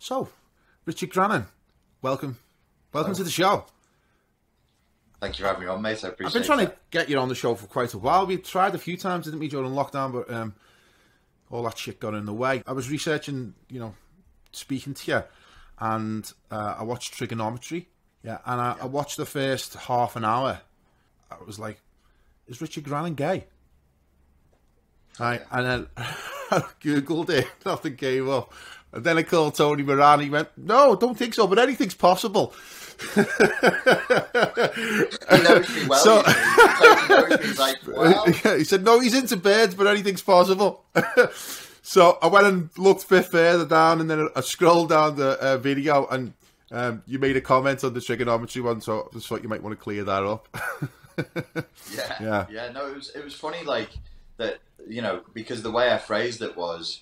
So, Richard Grannon, welcome to the show. Thank you for having me on, mate. I appreciate it. I've been trying to get you on the show for quite a while. We tried a few times, didn't we, during lockdown, but all that shit got in the way. I was researching, speaking to you, and I watched Trigonometry, and I watched the first half an hour. I was like, is Richard Grannon gay? Right, and then I Googled it, nothing came up. And then I called Tony Moran, he went, no, don't think so, but anything's possible. He knows me well. So, he knows me. He's like, wow. He said, no, he's into birds, but anything's possible. So I went and looked a bit further down, and then I scrolled down the video, and you made a comment on the Trigonometry one, so I just thought you might want to clear that up. Yeah. No, it was funny, like that, because the way I phrased it was,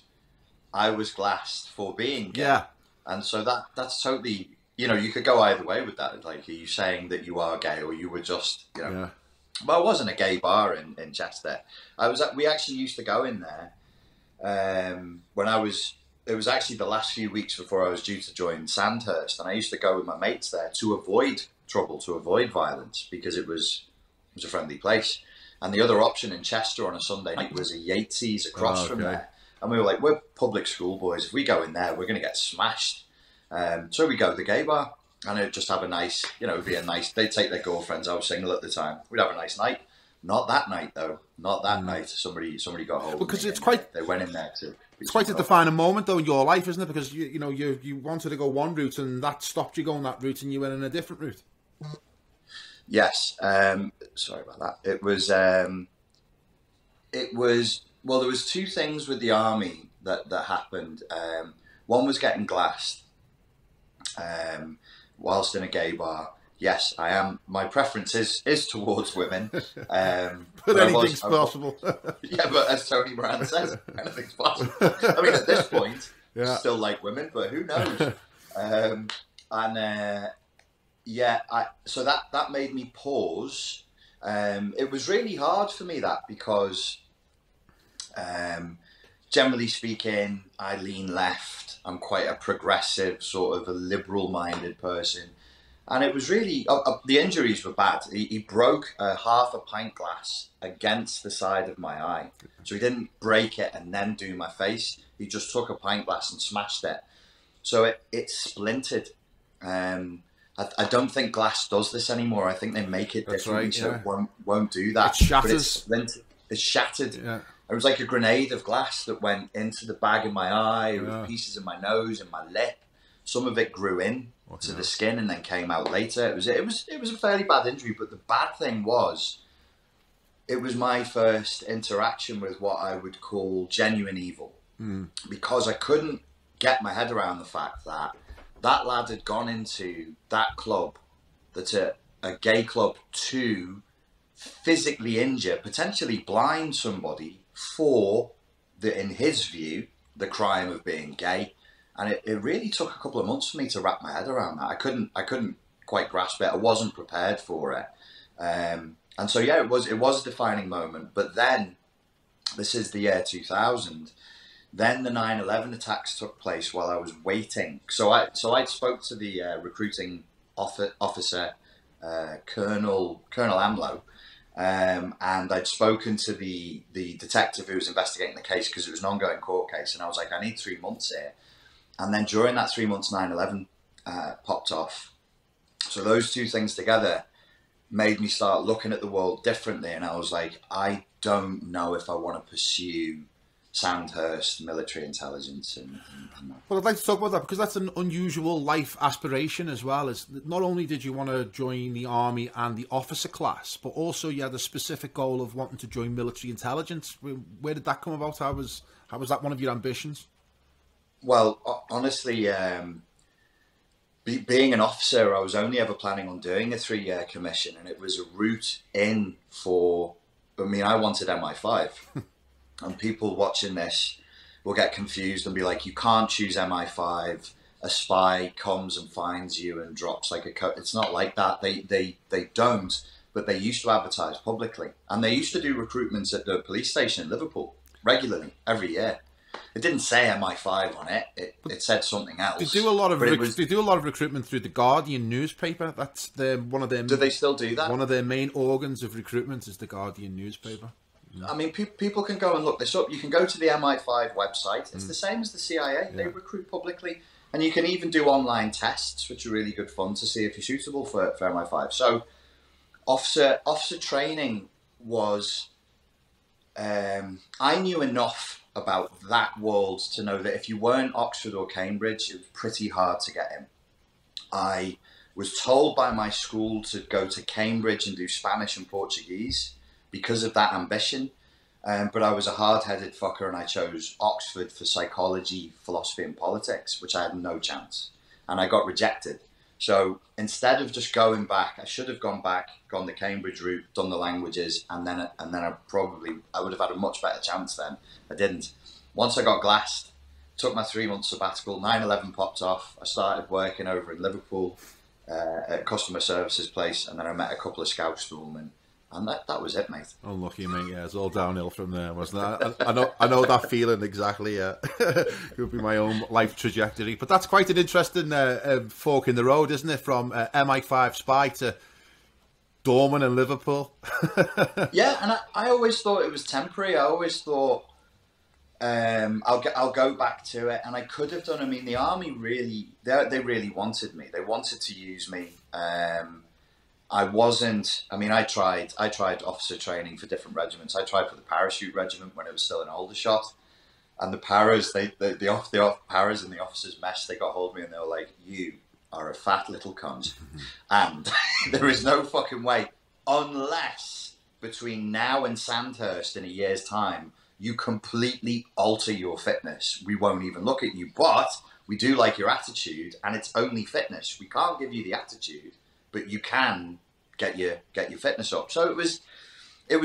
I was glassed for being gay. Yeah. And so that's totally, you could go either way with that. Like, are you saying that you are gay, or you were just, Yeah. Well, I wasn't a gay bar in Chester. We actually used to go in there it was actually the last few weeks before I was due to join Sandhurst, and I used to go with my mates there to avoid trouble, to avoid violence, because it was a friendly place. And the other option in Chester on a Sunday night was a Yates's across from there. And we were like, we're public school boys. If we go in there, we're going to get smashed. So we go to the gay bar, and it'd just have a nice, it'd be a nice, they'd take their girlfriends. I was single at the time. We'd have a nice night. Not that night, though. Not that night. Somebody got hold of me. Because it's quite... They went in there to... It's quite a defining moment, though, in your life, isn't it? Because, you wanted to go one route, and that stopped you going that route, and you went in a different route. Yes. Sorry about that. It was... Well, there was two things with the army that happened. One was getting glassed whilst in a gay bar. Yes, I am. My preference is towards women. But anything's possible. Yeah, but as Tony Moran says, anything's possible. I mean, at this point, still like women, but who knows? So that made me pause. It was really hard for me, because generally speaking, I lean left. I'm quite a progressive, sort of a liberal-minded person. And it was really, the injuries were bad. He broke half a pint glass against the side of my eye. So he didn't break it and then do my face. He just took a pint glass and smashed it. So it splintered. I don't think glass does this anymore. I think they make it differently, so it won't do that. It shatters. But it splintered. It shattered. Yeah. It was like a grenade of glass that went into the bag of my eye, with pieces of my nose and my lip. Some of it grew in to the skin and then came out later. It was a fairly bad injury, but the bad thing was, it was my first interaction with what I would call genuine evil, because I couldn't get my head around the fact that that lad had gone into that club, that's a gay club, to physically injure, potentially blind somebody for in his view, the crime of being gay. And it really took a couple of months for me to wrap my head around that. I couldn't quite grasp it. I wasn't prepared for it. And so, it was a defining moment. But then, this is the year 2000, then the 9/11 attacks took place while I was waiting. So I spoke to the recruiting officer, Colonel Amlo, and I'd spoken to the detective who was investigating the case, because it was an ongoing court case. And I was like, I need 3 months here. And then during that 3 months, 9/11 popped off. So those two things together made me start looking at the world differently. And I was like, I don't know if I want to pursue Sandhurst military intelligence. And Well, I'd like to talk about that, because that's an unusual life aspiration as well. Is not only did you want to join the army and the officer class, but also you had a specific goal of wanting to join military intelligence. Where did that come about? How was that one of your ambitions? Well, honestly, being an officer, I was only ever planning on doing a 3-year commission, and it was a route in for, I wanted MI5. And people watching this will get confused and be like, you can't choose MI5. A spy comes and finds you and drops like a coat. It's not like that. They don't, but they used to advertise publicly. And they used to do recruitments at the police station in Liverpool regularly, every year. It didn't say MI5 on it. It said something else. They do a lot of they do a lot of recruitment through the Guardian newspaper. That's one of their. Do they still do that? One of their main organs of recruitment is the Guardian newspaper. I mean, people can go and look this up. You can go to the MI5 website. It's the same as the CIA. They recruit publicly. And you can even do online tests, which are really good fun to see if you're suitable for MI5. So officer training was... I knew enough about that world to know that if you weren't Oxford or Cambridge, it was pretty hard to get in. I was told by my school to go to Cambridge and do Spanish and Portuguese because of that ambition. But I was a hard-headed fucker and I chose Oxford for psychology, philosophy and politics, which I had no chance. And I got rejected. So instead of just going back, I should have gone back, gone the Cambridge route, done the languages, and then I would have had a much better chance then. I didn't. Once I got glassed, took my 3-month sabbatical, 9/11 popped off. I started working over in Liverpool at a customer services place, and then I met a couple of Scout schoolmen. And that was it, mate. Unlucky, mate. Yeah, it's all downhill from there, wasn't it? I know that feeling exactly. Yeah, it would be my own life trajectory. But that's quite an interesting fork in the road, isn't it? From MI5 spy to Dorman and Liverpool. Yeah, and I always thought it was temporary. I always thought I'll go back to it, and I could have done. I mean, the army they really wanted me. They wanted to use me. I wasn't. I mean, I tried officer training for different regiments. I tried for the parachute regiment when it was still an older shot, and the paras, the paras in the officers' mess, they got hold of me and they were like, "You are a fat little cunt," and there is no fucking way, unless between now and Sandhurst in a year's time, you completely alter your fitness. We won't even look at you, but we do like your attitude, and it's only fitness. We can't give you the attitude, but you can get your fitness up. So it was a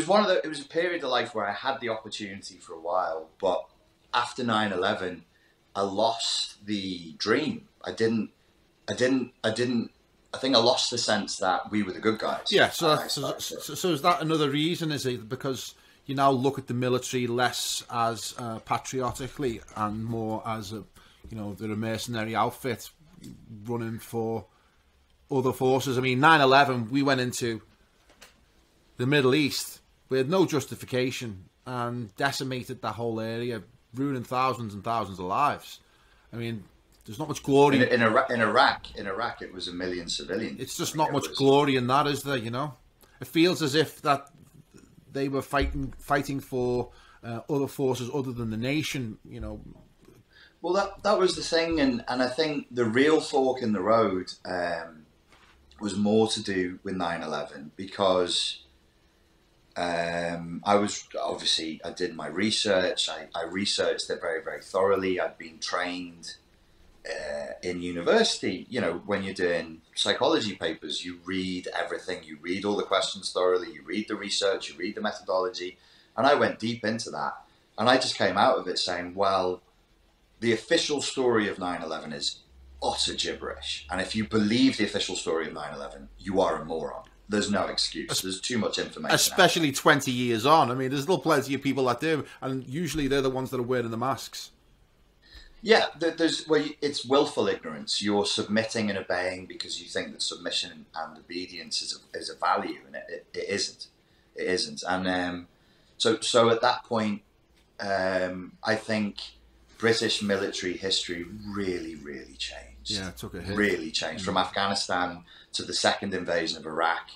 period of life where I had the opportunity for a while, but after 9/11, I lost the dream. I think I lost the sense that we were the good guys. Yeah. So is that another reason? Is it because you now look at the military less as patriotically and more as they're a mercenary outfit running for other forces? I mean, 9/11, we went into the Middle East with no justification and decimated that whole area, ruining thousands and thousands of lives. I mean, there's not much glory in Iraq. It was 1 million civilians. It's just not much glory in that, is there? It feels as if that they were fighting for other forces other than the nation. Well, that was the thing, and I think the real fork in the road was more to do with 9/11 because I did my research. I researched it very, very thoroughly. I'd been trained in university. When you're doing psychology papers, you read everything. You read all the questions thoroughly. You read the research. You read the methodology. And I went deep into that. And I just came out of it saying, well, the official story of 9/11 is utter gibberish. And if you believe the official story of 9/11, you are a moron. There's no excuse. There's too much information. Especially 20 years on. I mean, there's still plenty of people that do. And usually they're the ones that are wearing the masks. Yeah, it's willful ignorance. You're submitting and obeying because you think that submission and obedience is a value, and it isn't. It isn't. And so at that point, I think British military history really, really changed. Yeah, it took a hit. Really changed from Afghanistan to the second invasion of Iraq,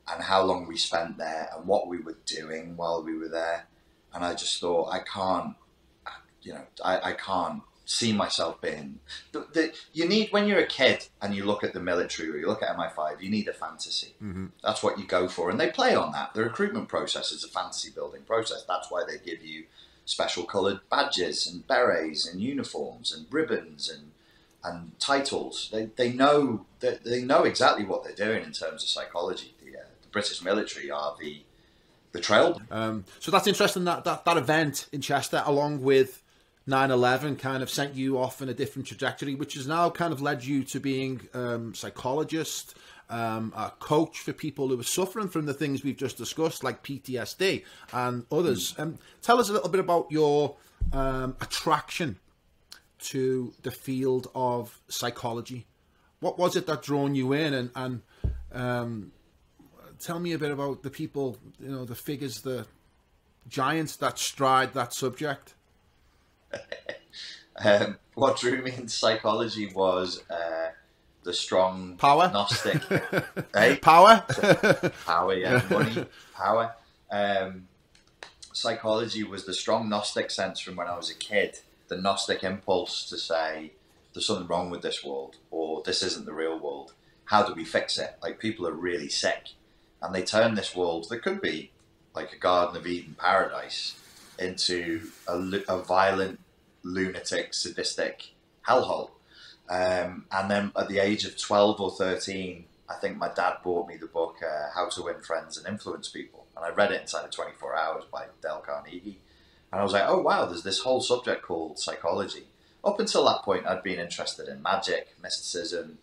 and how long we spent there and what we were doing while we were there. And I just thought, I can't see myself being you need, when you're a kid and you look at the military or you look at MI5, you need a fantasy. Mm-hmm. That's what you go for, and they play on that. The recruitment process is a fantasy building process. That's why they give you special coloured badges and berets and uniforms and ribbons and titles. They know exactly what they're doing in terms of psychology. The British military are the trail. So that's interesting that event in Chester, along with 9/11, kind of sent you off in a different trajectory, which has now kind of led you to being psychologist, a coach for people who are suffering from the things we've just discussed, like PTSD and others. Tell us a little bit about your attraction to the field of psychology? What was it that drawn you in? And tell me a bit about the people, you know, the figures, the giants that stride that subject. What drew me into psychology was the strong power, Gnostic, eh? Power, power, yeah, money, power. Psychology was the strong Gnostic sense from when I was a kid. The Gnostic impulse to say there's something wrong with this world, or this isn't the real world. How do we fix it? Like, people are really sick, and they turn this world that could be like a Garden of Eden paradise into a violent, lunatic, sadistic hellhole. And then at the age of 12 or 13, I think my dad bought me the book How to Win Friends and Influence People, and I read it inside of 24 hours by Dale Carnegie. And I was like, oh wow, there's this whole subject called psychology. Up until that point, I'd been interested in magic, mysticism,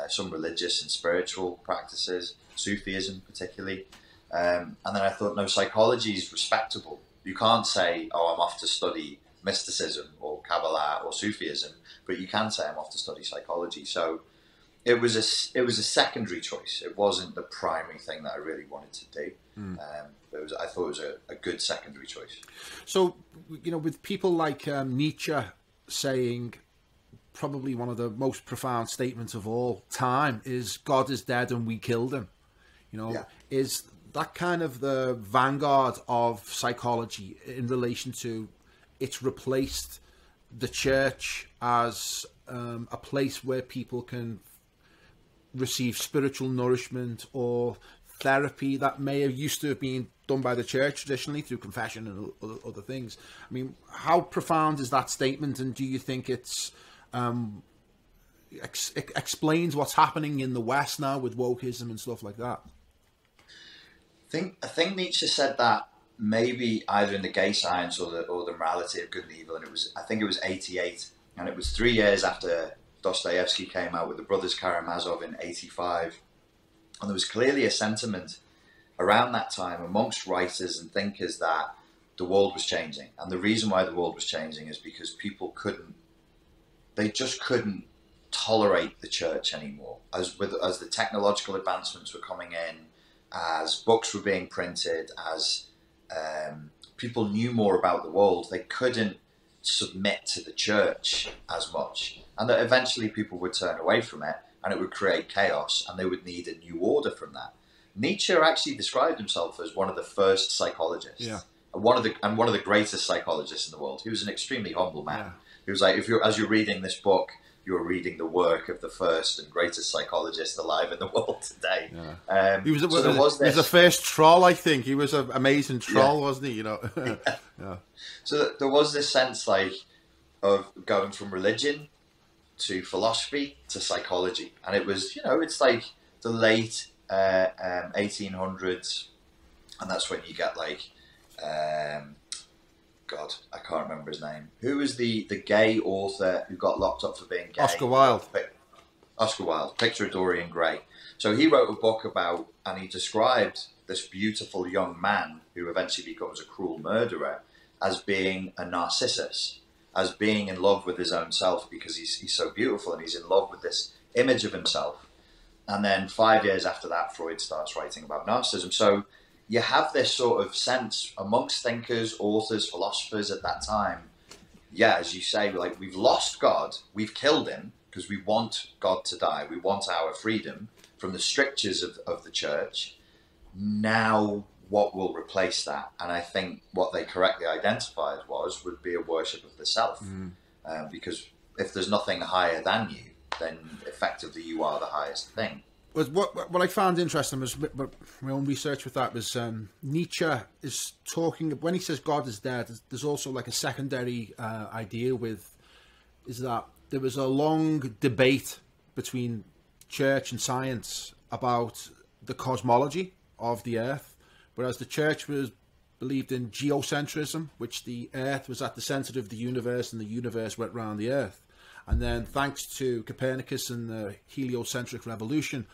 some religious and spiritual practices, Sufism particularly. And then I thought, no, psychology is respectable. You can't say, oh, I'm off to study mysticism or Kabbalah or Sufism, but you can say I'm off to study psychology. So it was a secondary choice. It wasn't the primary thing that I really wanted to do. I thought it was a good secondary choice. So, you know, with people like Nietzsche saying probably one of the most profound statements of all time is God is dead and we killed him. You know, yeah. Is that kind of the vanguard of psychology in relation to it's replaced the church as a place where people can receive spiritual nourishment or therapy that may have used to have been done by the church traditionally through confession and other things? I mean, how profound is that statement, and do you think it's explains what's happening in the West now with wokeism and stuff like that? I think Nietzsche said that maybe either in the Gay Science or the Morality of Good and Evil, and I think it was 88, and it was 3 years after Dostoevsky came out with the Brothers Karamazov in 85, and there was clearly a sentiment around that time amongst writers and thinkers that the world was changing, and the reason why the world was changing is because people just couldn't tolerate the church anymore. As the technological advancements were coming in, as books were being printed, as people knew more about the world, they couldn't submit to the church as much, and that eventually people would turn away from it, and it would create chaos, and they would need a new order from that. Nietzsche actually described himself as one of the first psychologists, yeah, and one of the greatest psychologists in the world. He was an extremely humble man. Yeah. He was like, as you're reading this book, you're reading the work of the first and greatest psychologist alive in the world today. Yeah. He was the first troll, I think. He was an amazing troll, yeah, wasn't he? You know. Yeah. Yeah. So there was this sense, like, of going from religion to philosophy to psychology, and it was, you know, it's like the late 1800s, and that's when you get like, God, I can't remember his name. Who was the gay author who got locked up for being gay? Oscar Wilde. Oscar Wilde, Picture of Dorian Gray. So he wrote a book about, and he described this beautiful young man who eventually becomes a cruel murderer as being a narcissus, as being in love with his own self because he's so beautiful and he's in love with this image of himself. And then 5 years after that, Freud starts writing about narcissism. So you have this sort of sense amongst thinkers, authors, philosophers at that time. Yeah, as you say, like, we've lost God, we've killed him because we want God to die. We want our freedom from the strictures of the church. Now, what will replace that? And I think what they correctly identified would be a worship of the self. Because if there's nothing higher than you, then effectively you are the highest thing. What I found interesting was my own research with that was Nietzsche is talking, when he says God is dead, there's also like a secondary idea is that there was a long debate between church and science about the cosmology of the earth, whereas the church believed in geocentrism, which the earth was at the center of the universe and the universe went round the earth. And then thanks to Copernicus and the heliocentric revolution,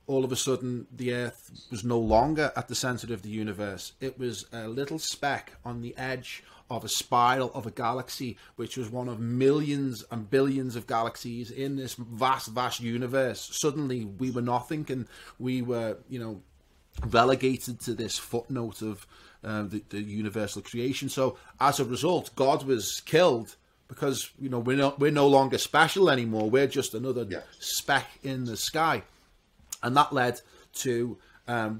all of a sudden the Earth was no longer at the center of the universe. It was a little speck on the edge of a spiral of a galaxy, which was one of millions and billions of galaxies in this vast universe. Suddenly we were nothing, and we were, relegated to this footnote of the universal creation. So as a result, God was killed, because we're no longer special anymore. We're just another speck in the sky. And that led to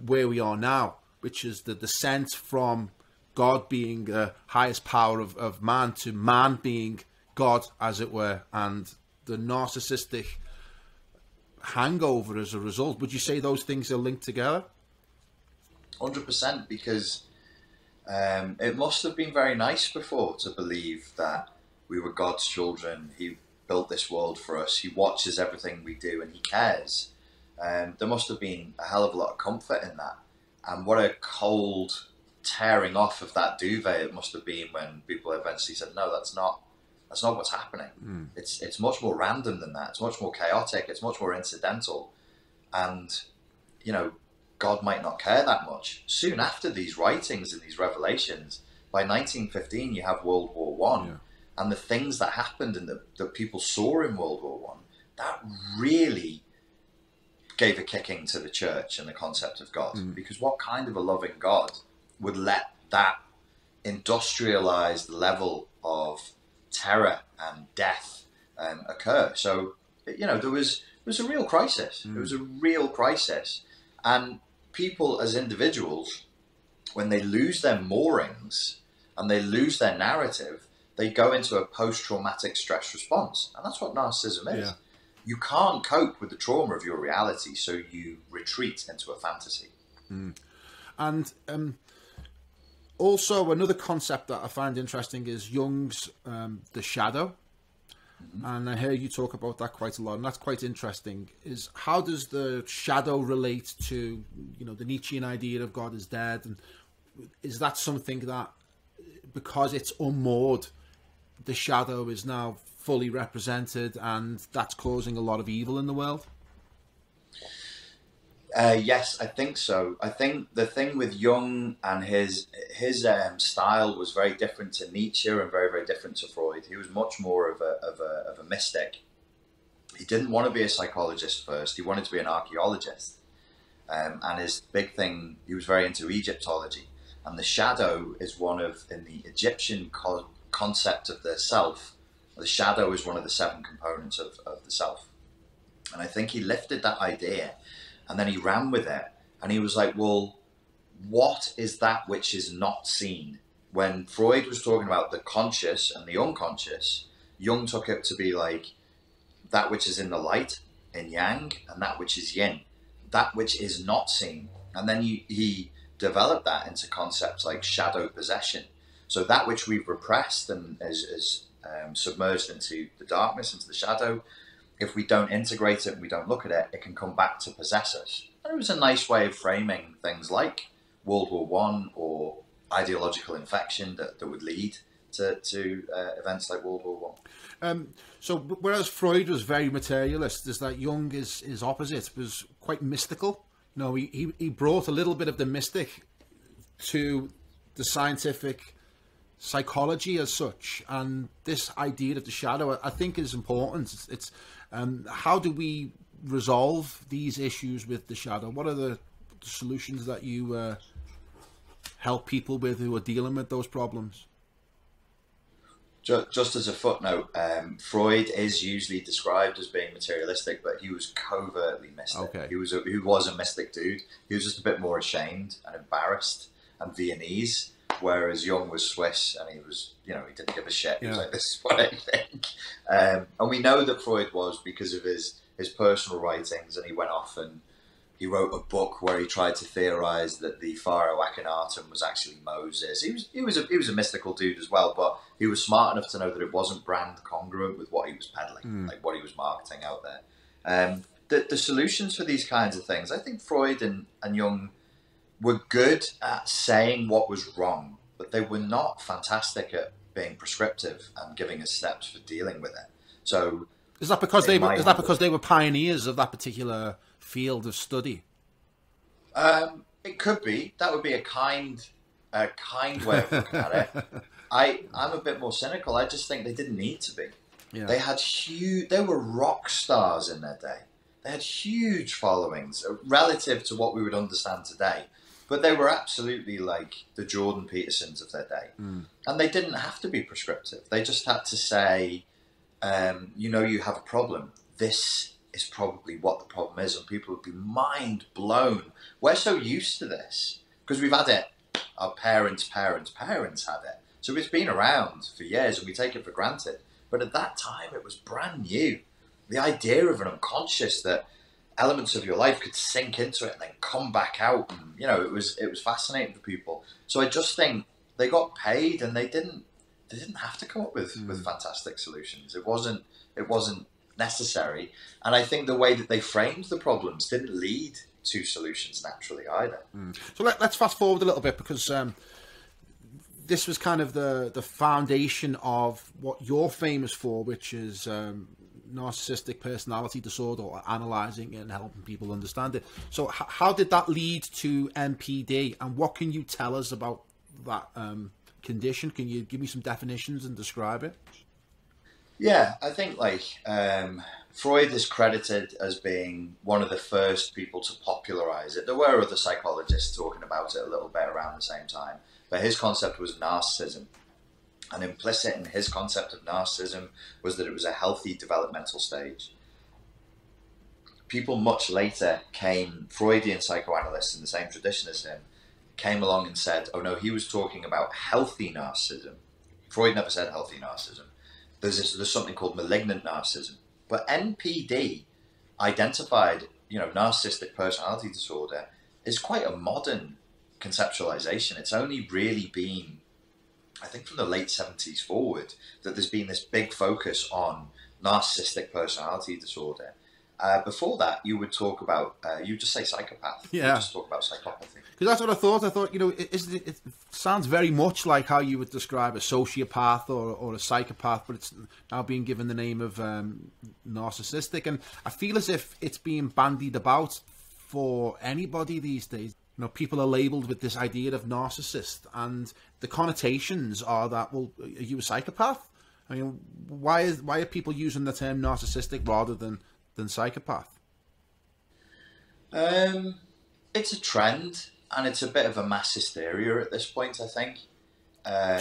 where we are now, which is the descent from God being the highest power of man to man being God, as it were, and the narcissistic hangover as a result. Would you say those things are linked together? 100%, because it must have been very nice before to believe that we were God's children. He built this world for us. He watches everything we do, and he cares. There must have been a hell of a lot of comfort in that. And what a cold tearing off of that duvet it must have been when people eventually said, no, that's not what's happening. It's much more random than that. It's much more chaotic. It's much more incidental. And, God might not care that much. Soon after these writings and these revelations, by 1915, you have World War One. Yeah. And the things that happened and that people saw in World War One, that really gave a kicking to the church and the concept of God. Because what kind of a loving God would let that industrialized level of terror and death occur? So, there was a real crisis. There was a real crisis. And people as individuals, when they lose their moorings and they lose their narrative, they go into a post-traumatic stress response. And that's what narcissism is. Yeah. You can't cope with the trauma of your reality, so you retreat into a fantasy. And also another concept that I find interesting is Jung's the shadow. And I hear you talk about that quite a lot, and that's quite interesting. Is how does the shadow relate to, the Nietzschean idea of God is dead? And is that something that, because it's unmoored, the shadow is now fully represented, and that's causing a lot of evil in the world? Yes, I think so. I think the thing with Jung and his style was very different to Nietzsche and very, very different to Freud. He was much more of a mystic. He didn't want to be a psychologist first. He wanted to be an archaeologist. And his big thing, he was very into Egyptology. And the shadow is in the Egyptian concept of the self, the shadow is one of the 7 components of the self. And I think he lifted that idea and then he ran with it. And he was like, well, what is that which is not seen? When Freud was talking about the conscious and the unconscious, Jung took it to be like that which is in the light, in Yang, and that which is Yin, that which is not seen. And then he developed that into concepts like shadow possession. So that which we've repressed and is submerged into the darkness, into the shadow, if we don't integrate it and we don't look at it, it can come back to possess us. And it was a nice way of framing things like World War One or ideological infection that would lead to events like World War One. So whereas Freud was very materialist, is that Jung is opposite, was quite mystical. He brought a little bit of the mystic to the scientific psychology as such, and this idea of the shadow I think is important. It's how do we resolve these issues with the shadow? What are the solutions that you help people with who are dealing with those problems? Just as a footnote, Freud is usually described as being materialistic, but he was covertly mystic. Okay. He was a mystic dude. He was just a bit more ashamed and embarrassed and Viennese, whereas Jung was Swiss and he was, he didn't give a shit. He was like, this is what I think. And we know that Freud was because of his personal writings, and he went off and he wrote a book where he tried to theorize that the Pharaoh Akhenaten was actually Moses. He was a mystical dude as well, but he was smart enough to know that it wasn't brand congruent with what he was peddling, like what he was marketing out there. The solutions for these kinds of things, I think Freud and Jung were good at saying what was wrong, but they were not fantastic at being prescriptive and giving us steps for dealing with it. So is that because they were pioneers of that particular field of study? It could be. That would be a kind way of looking at it. I'm a bit more cynical. I just think they didn't need to be. Yeah. They were rock stars in their day. They had huge followings relative to what we would understand today. But they were absolutely like the Jordan Petersons of their day. And they didn't have to be prescriptive. They just had to say, you know, you have a problem. This is probably what the problem is. And people would be mind blown. We're so used to this because we've had it. Our parents' parents' parents had it. So it's been around for years and we take it for granted. But at that time, it was brand new. The idea of an unconscious, that elements of your life could sink into it and then come back out. And, you know, it was fascinating for people. So I just think they got paid and they didn't have to come up with fantastic solutions. It wasn't necessary. And I think the way that they framed the problems didn't lead to solutions naturally either. So let's fast forward a little bit, because this was kind of the foundation of what you're famous for, which is narcissistic personality disorder, or analysing it and helping people understand it. So how did that lead to NPD, and what can you tell us about that condition? Can you give me some definitions and describe it? Yeah, I think Freud is credited as being one of the first people to popularize it. There were other psychologists talking about it a little bit around the same time, but his concept was narcissism. And implicit in his concept of narcissism was that it was a healthy developmental stage. People much later Freudian psychoanalysts in the same tradition as him, came along and said, oh no, he was talking about healthy narcissism. Freud never said healthy narcissism. There's something called malignant narcissism. But NPD identified, narcissistic personality disorder is quite a modern conceptualization. It's only really been, I think, from the late 70s forward that there's been this big focus on narcissistic personality disorder. Before that, you would talk about, you just say psychopath. Yeah. You just talk about psychopathy. Because that's what I thought. I thought, it sounds very much like how you would describe a sociopath or a psychopath, but it's now being given the name of narcissistic. And I feel as if it's being bandied about for anybody these days. People are labelled with this idea of narcissist, and the connotations are that, well, are you a psychopath? I mean, why are people using the term narcissistic rather than psychopath? It's a trend, and it's a bit of a mass hysteria at this point, I think.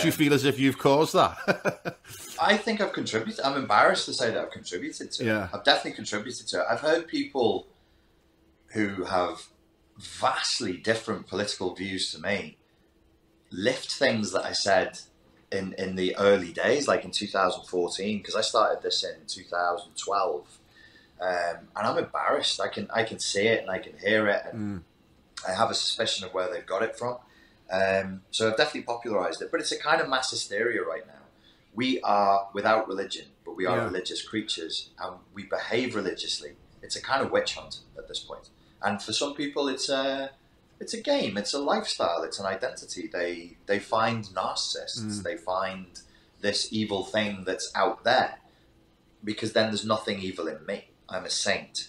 Do you feel as if you've caused that? I think I've contributed. I'm embarrassed to say that I've contributed to it. I've definitely contributed to it. I've heard people who have vastly different political views to me lift things that I said in the early days, like in 2014, because I started this in 2012. And I'm embarrassed. I can see it and I can hear it, and I have a suspicion of where they've got it from. So I've definitely popularized it, but it's a kind of mass hysteria right now. We are without religion, but we are religious creatures, and we behave religiously. It's a kind of witch hunt at this point. And for some people, it's a game, it's a lifestyle, it's an identity. They find narcissists, they find this evil thing that's out there, because then there's nothing evil in me. I'm a saint.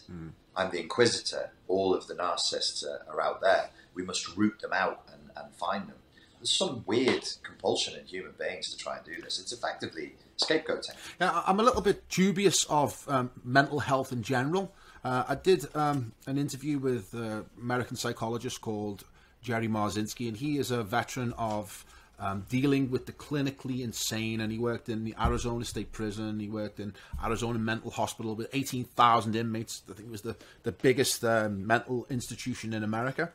I'm the inquisitor. All of the narcissists are out there. We must root them out and find them. There's some weird compulsion in human beings to try and do this. It's effectively scapegoating. Yeah, I'm a little bit dubious of mental health in general. I did an interview with an American psychologist called Jerry Marzinski, and he is a veteran of dealing with the clinically insane, and he worked in the Arizona State Prison. He worked in Arizona Mental Hospital with 18,000 inmates. I think it was the biggest mental institution in America.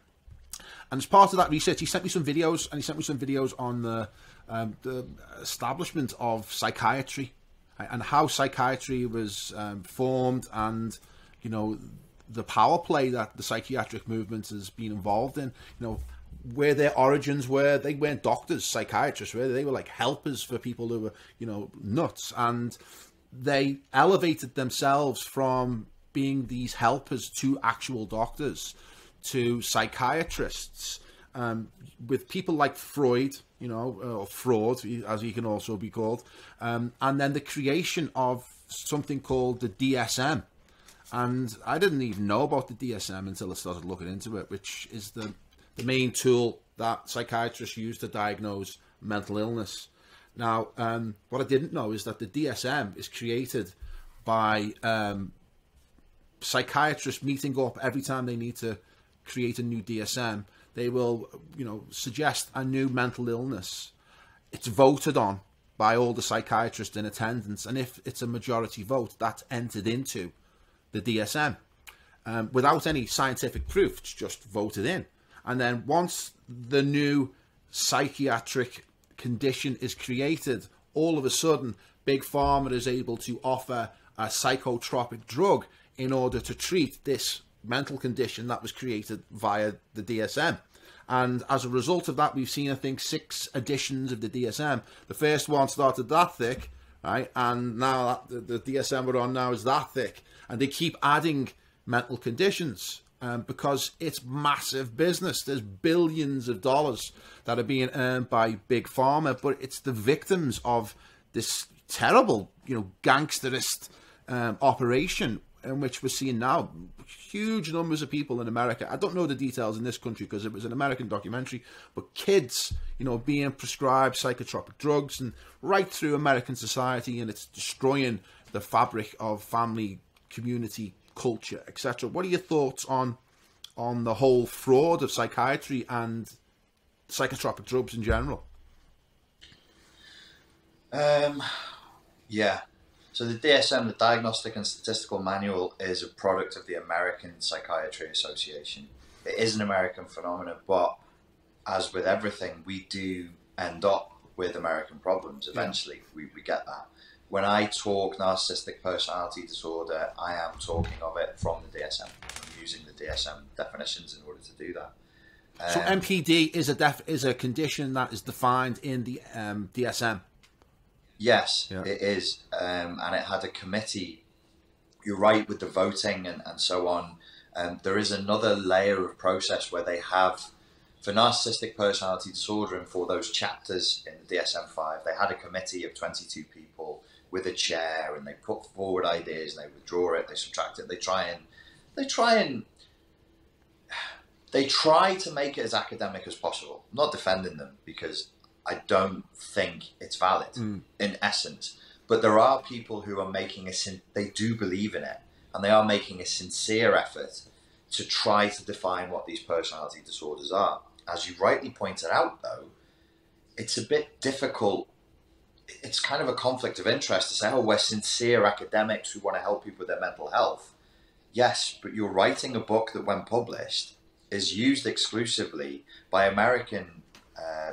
And as part of that research, he sent me some videos, and he sent me some videos on the establishment of psychiatry and how psychiatry was formed, and the power play that the psychiatric movement has been involved in. Where their origins were. They weren't doctors, psychiatrists, really. They were like helpers for people who were, nuts. And they elevated themselves from being these helpers to actual doctors, to psychiatrists, with people like Freud, or Fraud, as he can also be called. And then the creation of something called the DSM. And I didn't even know about the DSM until I started looking into it, which is the main tool that psychiatrists use to diagnose mental illness. Now, what I didn't know is that the DSM is created by psychiatrists meeting up every time they need to create a new DSM. They will, suggest a new mental illness. It's voted on by all the psychiatrists in attendance, and if it's a majority vote, that's entered into the DSM without any scientific proof. It's just voted in. And then once the new psychiatric condition is created, all of a sudden Big Pharma is able to offer a psychotropic drug in order to treat this mental condition that was created via the DSM. And as a result of that, we've seen, I think, 6 editions of the DSM. The first one started that thick, right? And now the DSM we're on now is that thick. And they keep adding mental conditions because it's massive business. There's billions of dollars that are being earned by Big Pharma, but it's the victims of this terrible, gangsterist operation in which we're seeing now huge numbers of people in America. I don't know the details in this country because it was an American documentary, but kids, being prescribed psychotropic drugs and right through American society, and it's destroying the fabric of family, community, culture, etc. What are your thoughts on the whole fraud of psychiatry and psychotropic drugs in general? Yeah. So the DSM, the Diagnostic and Statistical Manual, is a product of the American Psychiatry Association. It is an American phenomenon, but as with everything, we do end up with American problems eventually. Yeah. We get that. When I talk narcissistic personality disorder, I am talking of it from the DSM. I'm using the DSM definitions in order to do that. So MPD is a condition that is defined in the DSM. Yes, yeah. It is. And it had a committee. You're right with the voting and so on. There is another layer of process where they have, for narcissistic personality disorder and for those chapters in the DSM-5, they had a committee of 22 people with a chair, and they put forward ideas and they withdraw it, they subtract it, they try to make it as academic as possible. I'm not defending them because I don't think it's valid in essence, but there are people who are making they do believe in it, and they are making a sincere effort to try to define what these personality disorders are. As you rightly pointed out, though, it's a bit difficult. It's kind of a conflict of interest to say, oh, we're sincere academics who want to help people with their mental health. Yes, but you're writing a book that, when published, is used exclusively by American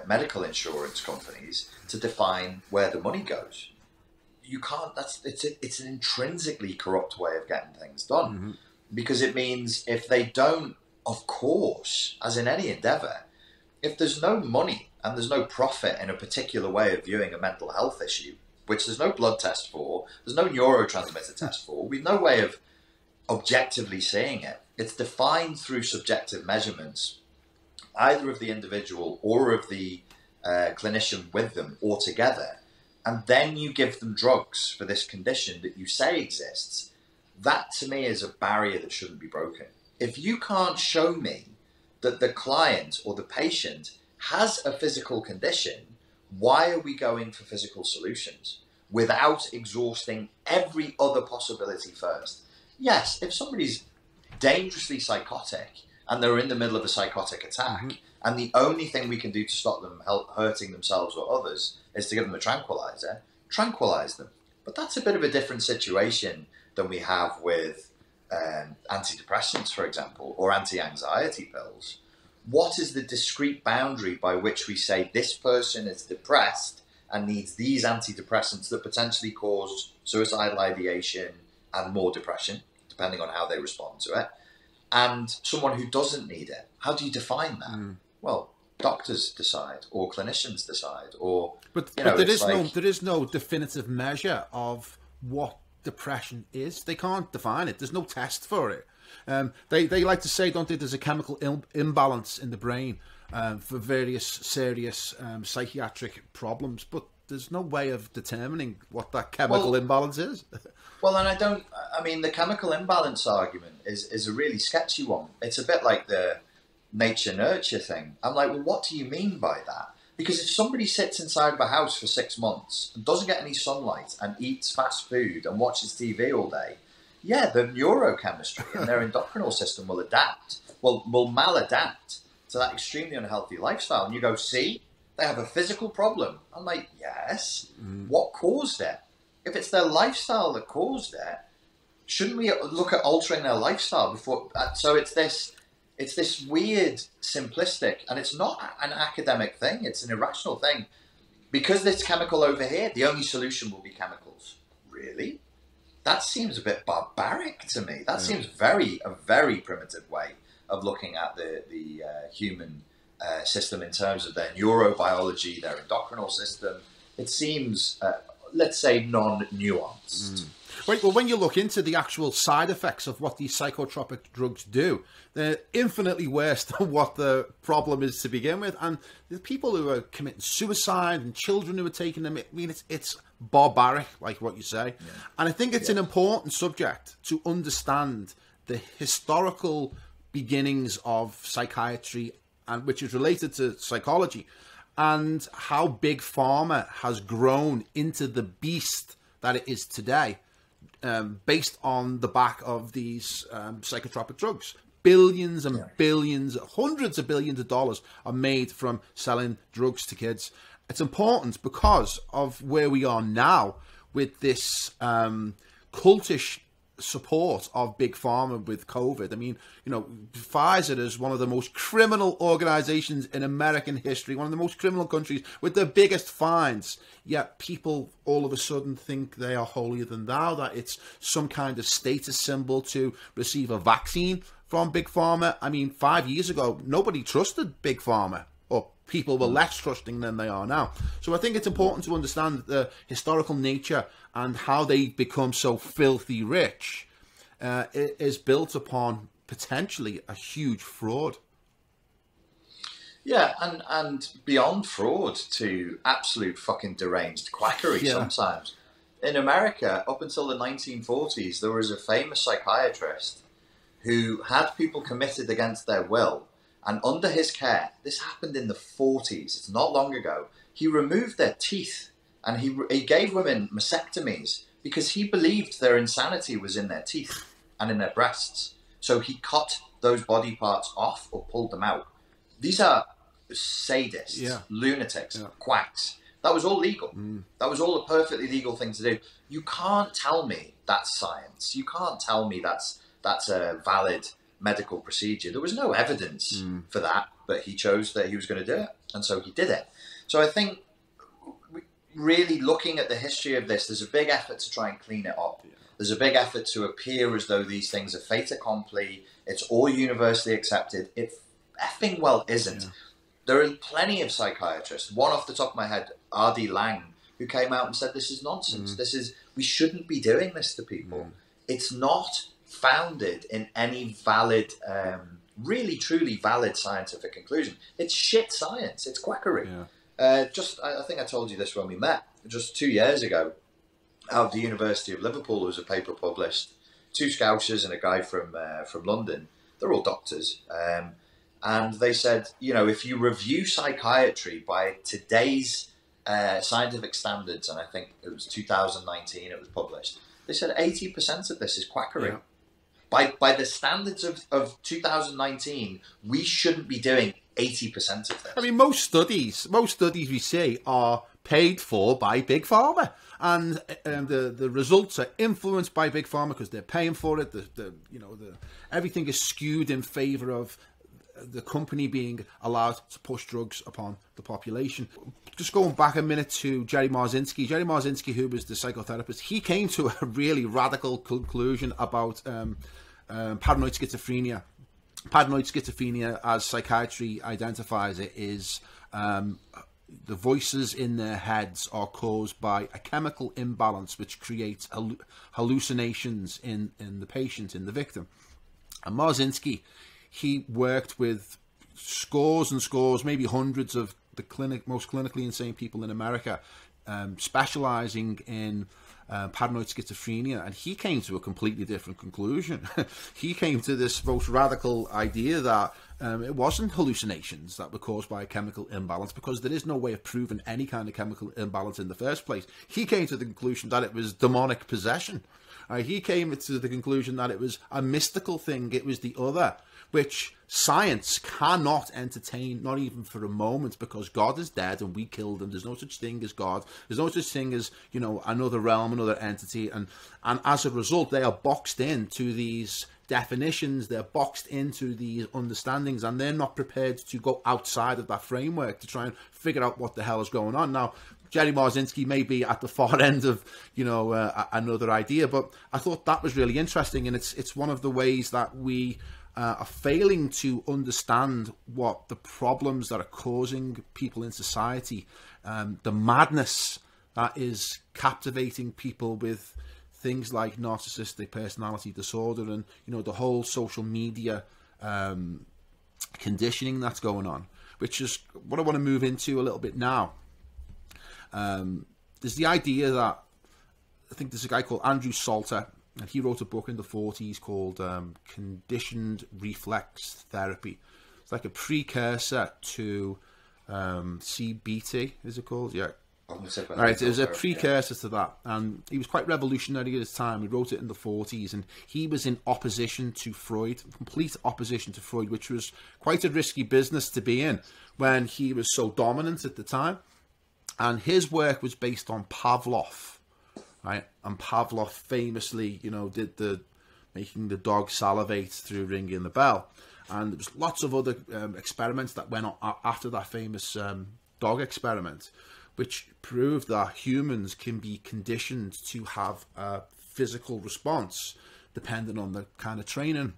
medical insurance companies to define where the money goes. You can't. It's an intrinsically corrupt way of getting things done, because it means if they don't, of course, as in any endeavor, if there's no money and there's no profit in a particular way of viewing a mental health issue, which there's no blood test for, there's no neurotransmitter test for, we've no way of objectively seeing it. It's defined through subjective measurements, either of the individual or of the clinician with them or together, and then you give them drugs for this condition that you say exists. That, to me, is a barrier that shouldn't be broken. If you can't show me that the client or the patient has a physical condition, why are we going for physical solutions without exhausting every other possibility first? Yes, if somebody's dangerously psychotic and they're in the middle of a psychotic attack, and the only thing we can do to stop them hurting themselves or others is to give them a tranquilizer, tranquilize them. But that's a bit of a different situation than we have with antidepressants, for example, or anti-anxiety pills. What is the discrete boundary by which we say this person is depressed and needs these antidepressants that potentially cause suicidal ideation and more depression, depending on how they respond to it, and someone who doesn't need it? How do you define that? Well, doctors decide, or clinicians decide, or but there is no definitive measure of what depression is. They can't define it. There's no test for it. They like to say, don't they, there's a chemical imbalance in the brain for various serious psychiatric problems, but there's no way of determining what that chemical imbalance is. Well, and I mean, the chemical imbalance argument is a really sketchy one. It's a bit like the nature nurture thing. I'm like, well, what do you mean by that? Because if somebody sits inside of a house for 6 months and doesn't get any sunlight and eats fast food and watches TV all day, yeah, the neurochemistry and their endocrinal system will adapt, will maladapt to that extremely unhealthy lifestyle. And you go, see, they have a physical problem. I'm like, yes. What caused it? If it's their lifestyle that caused it, shouldn't we look at altering their lifestyle before? So it's this weird, simplistic, and it's not an academic thing. It's an irrational thing. Because there's chemical over here, the only solution will be chemicals. Really? That seems a bit barbaric to me. That seems a very primitive way of looking at the human system in terms of their neurobiology, their endocrinal system. It seems, let's say, non-nuanced. Right, well, when you look into the actual side effects of what these psychotropic drugs do, they're infinitely worse than what the problem is to begin with. And the people who are committing suicide and children who are taking them, I mean, it's barbaric, like what you say. Yeah. And I think it's an important subject to understand the historical beginnings of psychiatry, and which is related to psychology, and how big pharma has grown into the beast that it is today. Based on the back of these psychotropic drugs. Billions and billions, hundreds of billions of dollars are made from selling drugs to kids. It's important because of where we are now with this cultish support of big pharma with COVID. I mean, you know, Pfizer is one of the most criminal organizations in American history, one of the most criminal countries with the biggest fines. Yet people all of a sudden think they are holier than thou, that it's some kind of status symbol to receive a vaccine from big pharma. I mean, 5 years ago, nobody trusted big pharma, or people were less trusting than they are now. So I think it's important to understand the historical nature and how they become so filthy rich is built upon potentially a huge fraud. Yeah, and beyond fraud to absolute fucking deranged quackery sometimes. In America, up until the 1940s, there was a famous psychiatrist who had people committed against their will, and under his care, this happened in the 40s, it's not long ago, he removed their teeth. And he gave women mastectomies because he believed their insanity was in their teeth and in their breasts. So he cut those body parts off or pulled them out. These are sadists, lunatics, quacks. That was all legal. That was all a perfectly legal thing to do. You can't tell me that's science. You can't tell me that's a valid medical procedure. There was no evidence for that, but he chose that he was going to do it. And so he did it. So I think, really looking at the history of this, there's a big effort to try and clean it up. There's a big effort to appear as though these things are fait accompli. It's all universally accepted. It effing well isn't. There are plenty of psychiatrists. One off the top of my head, R.D. Laing, who came out and said this is nonsense. We shouldn't be doing this to people. It's not founded in any valid, really truly valid scientific conclusion. It's shit science. It's quackery. I think I told you this when we met, just 2 years ago, out of the University of Liverpool, there was a paper published, 2 Scousers and a guy from London. They're all doctors. And they said, you know, if you review psychiatry by today's scientific standards, and I think it was 2019 it was published, they said 80% of this is quackery. By the standards of 2019, we shouldn't be doing 80% of this. I mean, most studies we see are paid for by big pharma, and the results are influenced by big pharma because they're paying for it. Everything is skewed in favour of the company being allowed to push drugs upon the population. Just going back a minute to Jerry Marzinsky, who was the psychotherapist, he came to a really radical conclusion about paranoid schizophrenia. Paranoid schizophrenia, as psychiatry identifies it, is the voices in their heads are caused by a chemical imbalance which creates hallucinations in the patient, in the victim. And Marzinsky, he worked with scores and scores, maybe hundreds of the most clinically insane people in America, specializing in paranoid schizophrenia, and he came to a completely different conclusion. He came to this most radical idea that it wasn't hallucinations that were caused by a chemical imbalance, because there is no way of proving any kind of chemical imbalance in the first place. He came to the conclusion that it was demonic possession. He came to the conclusion that it was a mystical thing, it was the other, which science cannot entertain, not even for a moment, because God is dead and we killed him. There's no such thing as God. There's no such thing as, you know, another realm, another entity. And as a result, they are boxed into these definitions, they're boxed into these understandings, and they're not prepared to go outside of that framework to try and figure out what the hell is going on. Now, Jerry Marzinsky may be at the far end of, you know, another idea, but I thought that was really interesting, and it's one of the ways that we are failing to understand what the problems that are causing people in society, the madness that is captivating people with things like narcissistic personality disorder, and, you know, the whole social media conditioning that's going on, which is what I want to move into a little bit now. There's the idea that, I think there's a guy called Andrew Salter, and he wrote a book in the 40s called Conditioned Reflex Therapy. It's like a precursor to CBT, is it called? Yeah. All right, it was a precursor to that, and he was quite revolutionary at his time. He wrote it in the 40s, and he was in opposition to Freud, complete opposition to Freud, which was quite a risky business to be in when he was so dominant at the time. And his work was based on Pavlov, right? And Pavlov famously, you know, did the making the dog salivate through ringing the bell. And there was lots of other experiments that went on after that famous dog experiment, which proved that humans can be conditioned to have a physical response depending on the kind of training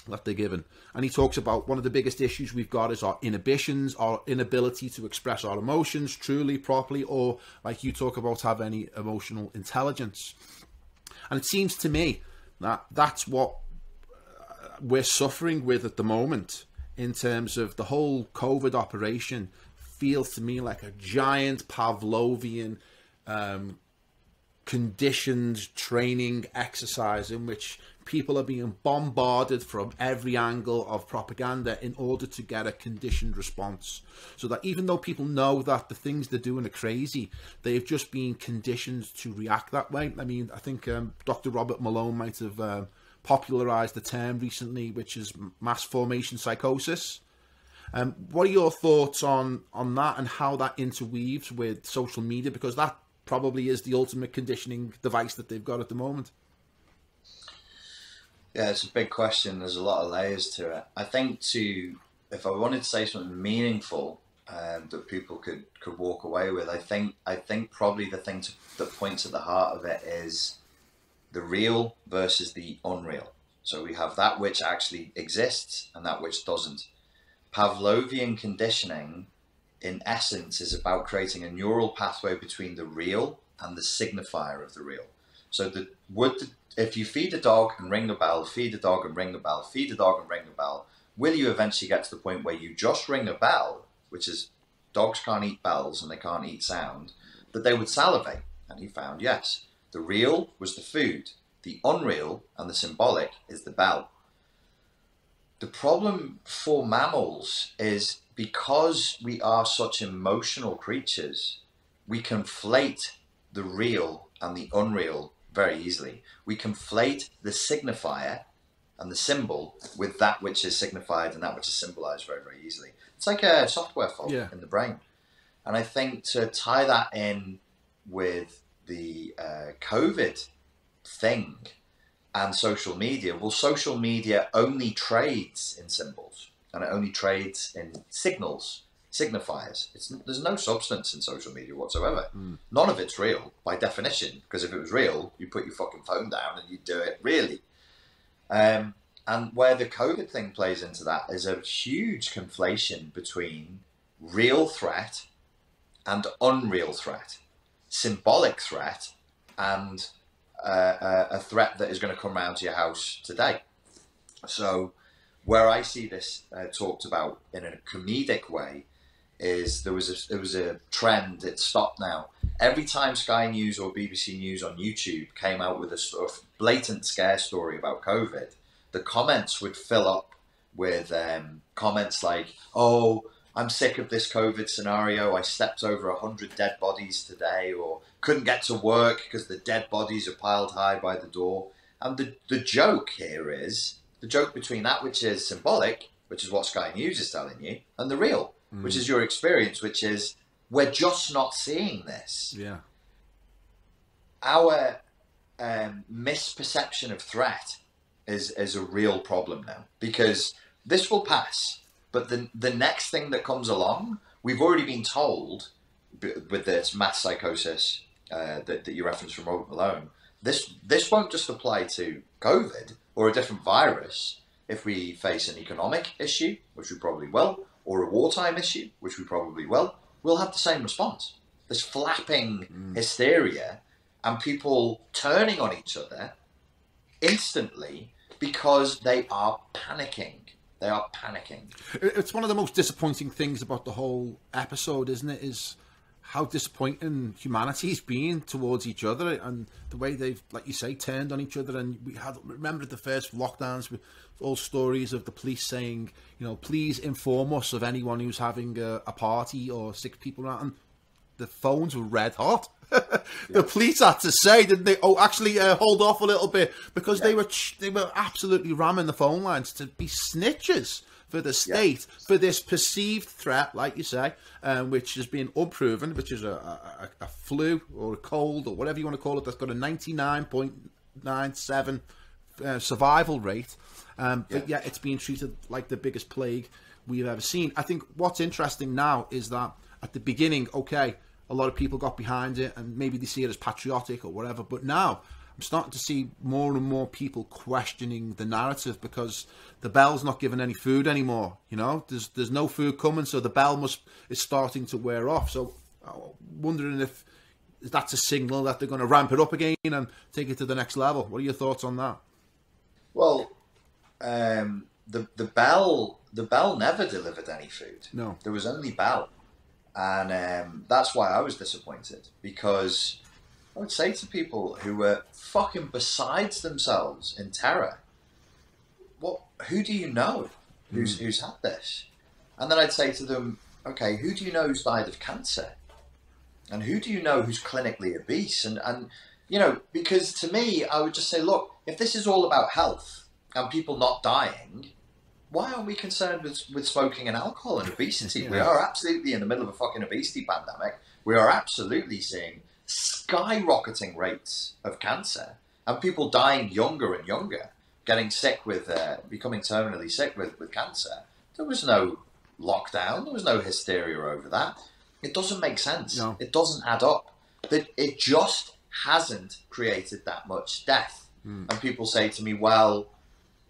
that they're given. And he talks about one of the biggest issues we've got is our inhibitions, our inability to express our emotions truly, properly, or, like you talk about, have any emotional intelligence. And it seems to me that that's what we're suffering with at the moment in terms of the whole COVID operation. Feels to me like a giant Pavlovian conditioned training exercise in which people are being bombarded from every angle of propaganda in order to get a conditioned response, so that even though people know that the things they're doing are crazy, they've just been conditioned to react that way. I mean, I think Dr. Robert Malone might have popularized the term recently, which is mass formation psychosis. What are your thoughts on that, and how that interweaves with social media? Because that probably is the ultimate conditioning device that they've got at the moment. Yeah, it's a big question. There's a lot of layers to it. I think if I wanted to say something meaningful that people could walk away with, I think probably the thing that points at the heart of it is the real versus the unreal. So we have that which actually exists and that which doesn't. Pavlovian conditioning, in essence, is about creating a neural pathway between the real and the signifier of the real. So if you feed a dog and ring the bell, feed a dog and ring the bell, feed a dog and ring the bell, will you eventually get to the point where you just ring a bell, which is dogs can't eat bells and they can't eat sound, that they would salivate? And he found, yes, the real was the food, the unreal and the symbolic is the bell. The problem for mammals is because we are such emotional creatures, we conflate the real and the unreal very easily. We conflate the signifier and the symbol with that which is signified and that which is symbolized very, very easily. It's like a software fault in the brain. And I think to tie that in with the COVID thing and social media, well, social media only trades in symbols and it only trades in signals, signifiers. There's no substance in social media whatsoever. None of it's real by definition, because if it was real, you put your fucking phone down and you'd do it really. And where the COVID thing plays into that is a huge conflation between real threat and unreal threat, symbolic threat and a threat that is going to come round to your house today. So where I see this talked about in a comedic way is there was a trend, it's stopped now, Every time Sky News or BBC News on YouTube came out with a sort of blatant scare story about COVID, the comments would fill up with comments like, "Oh, I'm sick of this COVID scenario. I stepped over 100 dead bodies today," or "couldn't get to work because the dead bodies are piled high by the door." And the joke here is, the joke between that which is symbolic, which is what Sky News is telling you, and the real, which is your experience, which is, we're just not seeing this. Yeah. Our misperception of threat is a real problem now, because this will pass. But the next thing that comes along, we've already been told with this mass psychosis that you referenced from Robert Malone, this won't just apply to COVID or a different virus. If we face an economic issue, which we probably will, or a wartime issue, which we probably will, we'll have the same response. This flapping hysteria and people turning on each other instantly because they are panicking. They are panicking. It's one of the most disappointing things about the whole episode, isn't it? Is how disappointing humanity's been towards each other, and the way they've, like you say, turned on each other. And we had, remember the first lockdowns with all stories of the police saying, you know, please inform us of anyone who's having a party or 6 people around. And the phones were red hot. The police had to say, didn't they? Oh, actually, hold off a little bit, because they were absolutely ramming the phone lines to be snitches for the state for this perceived threat, like you say, which has been unproven, which is a flu or a cold or whatever you want to call it, that's got a 99.97 survival rate. But yet it's being treated like the biggest plague we've ever seen. I think what's interesting now is that at the beginning, okay, a lot of people got behind it and maybe they see it as patriotic or whatever, but now I'm starting to see more and more people questioning the narrative, because the Bell's not giving any food anymore. You know, there's no food coming, so the Bell is starting to wear off. So I'm wondering if that's a signal that they're going to ramp it up again and take it to the next level. What are your thoughts on that? Well, the Bell never delivered any food. No, there was only Bell. And that's why I was disappointed, because I would say to people who were fucking besides themselves in terror, who do you know who's had this? And then I'd say to them, okay, who do you know who's died of cancer? And who do you know who's clinically obese? And you know, because to me, I would just say, look, if this is all about health and people not dying, why aren't we concerned with smoking and alcohol and obesity? Yeah. We are absolutely in the middle of a fucking obesity pandemic. We are absolutely seeing skyrocketing rates of cancer and people dying younger and younger, getting sick with, becoming terminally sick with cancer. There was no lockdown. There was no hysteria over that. It doesn't make sense. No. It doesn't add up. It just hasn't created that much death. And people say to me, well,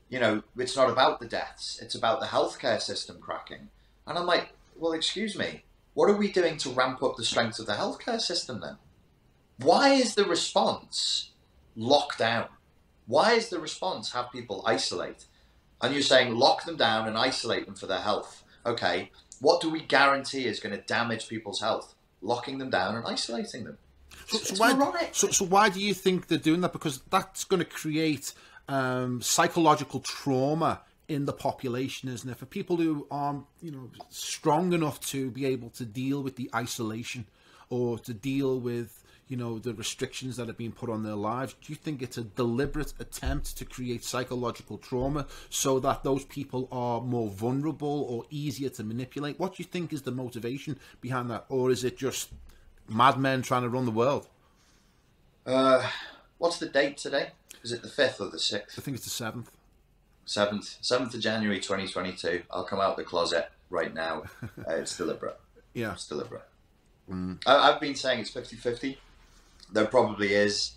you know, it's not about the deaths, it's about the healthcare system cracking. And I'm like, well, excuse me, what are we doing to ramp up the strength of the healthcare system then? Why is the response lock down? Why is the response have people isolate? And you're saying lock them down and isolate them for their health. Okay, what do we guarantee is going to damage people's health? Locking them down and isolating them. So why do you think they're doing that? Because that's going to create psychological trauma in the population, isn't it? For people who aren't, you know, strong enough to be able to deal with the isolation or to deal with, you know, the restrictions that have been put on their lives, do you think it's a deliberate attempt to create psychological trauma so that those people are more vulnerable or easier to manipulate? What do you think is the motivation behind that? Or is it just madmen trying to run the world? What's the date today? Is it the 5th or the 6th? I think it's the 7th. 7th of January 2022. I'll come out the closet right now. It's deliberate. Yeah. It's deliberate. I've been saying it's 50-50. There probably is.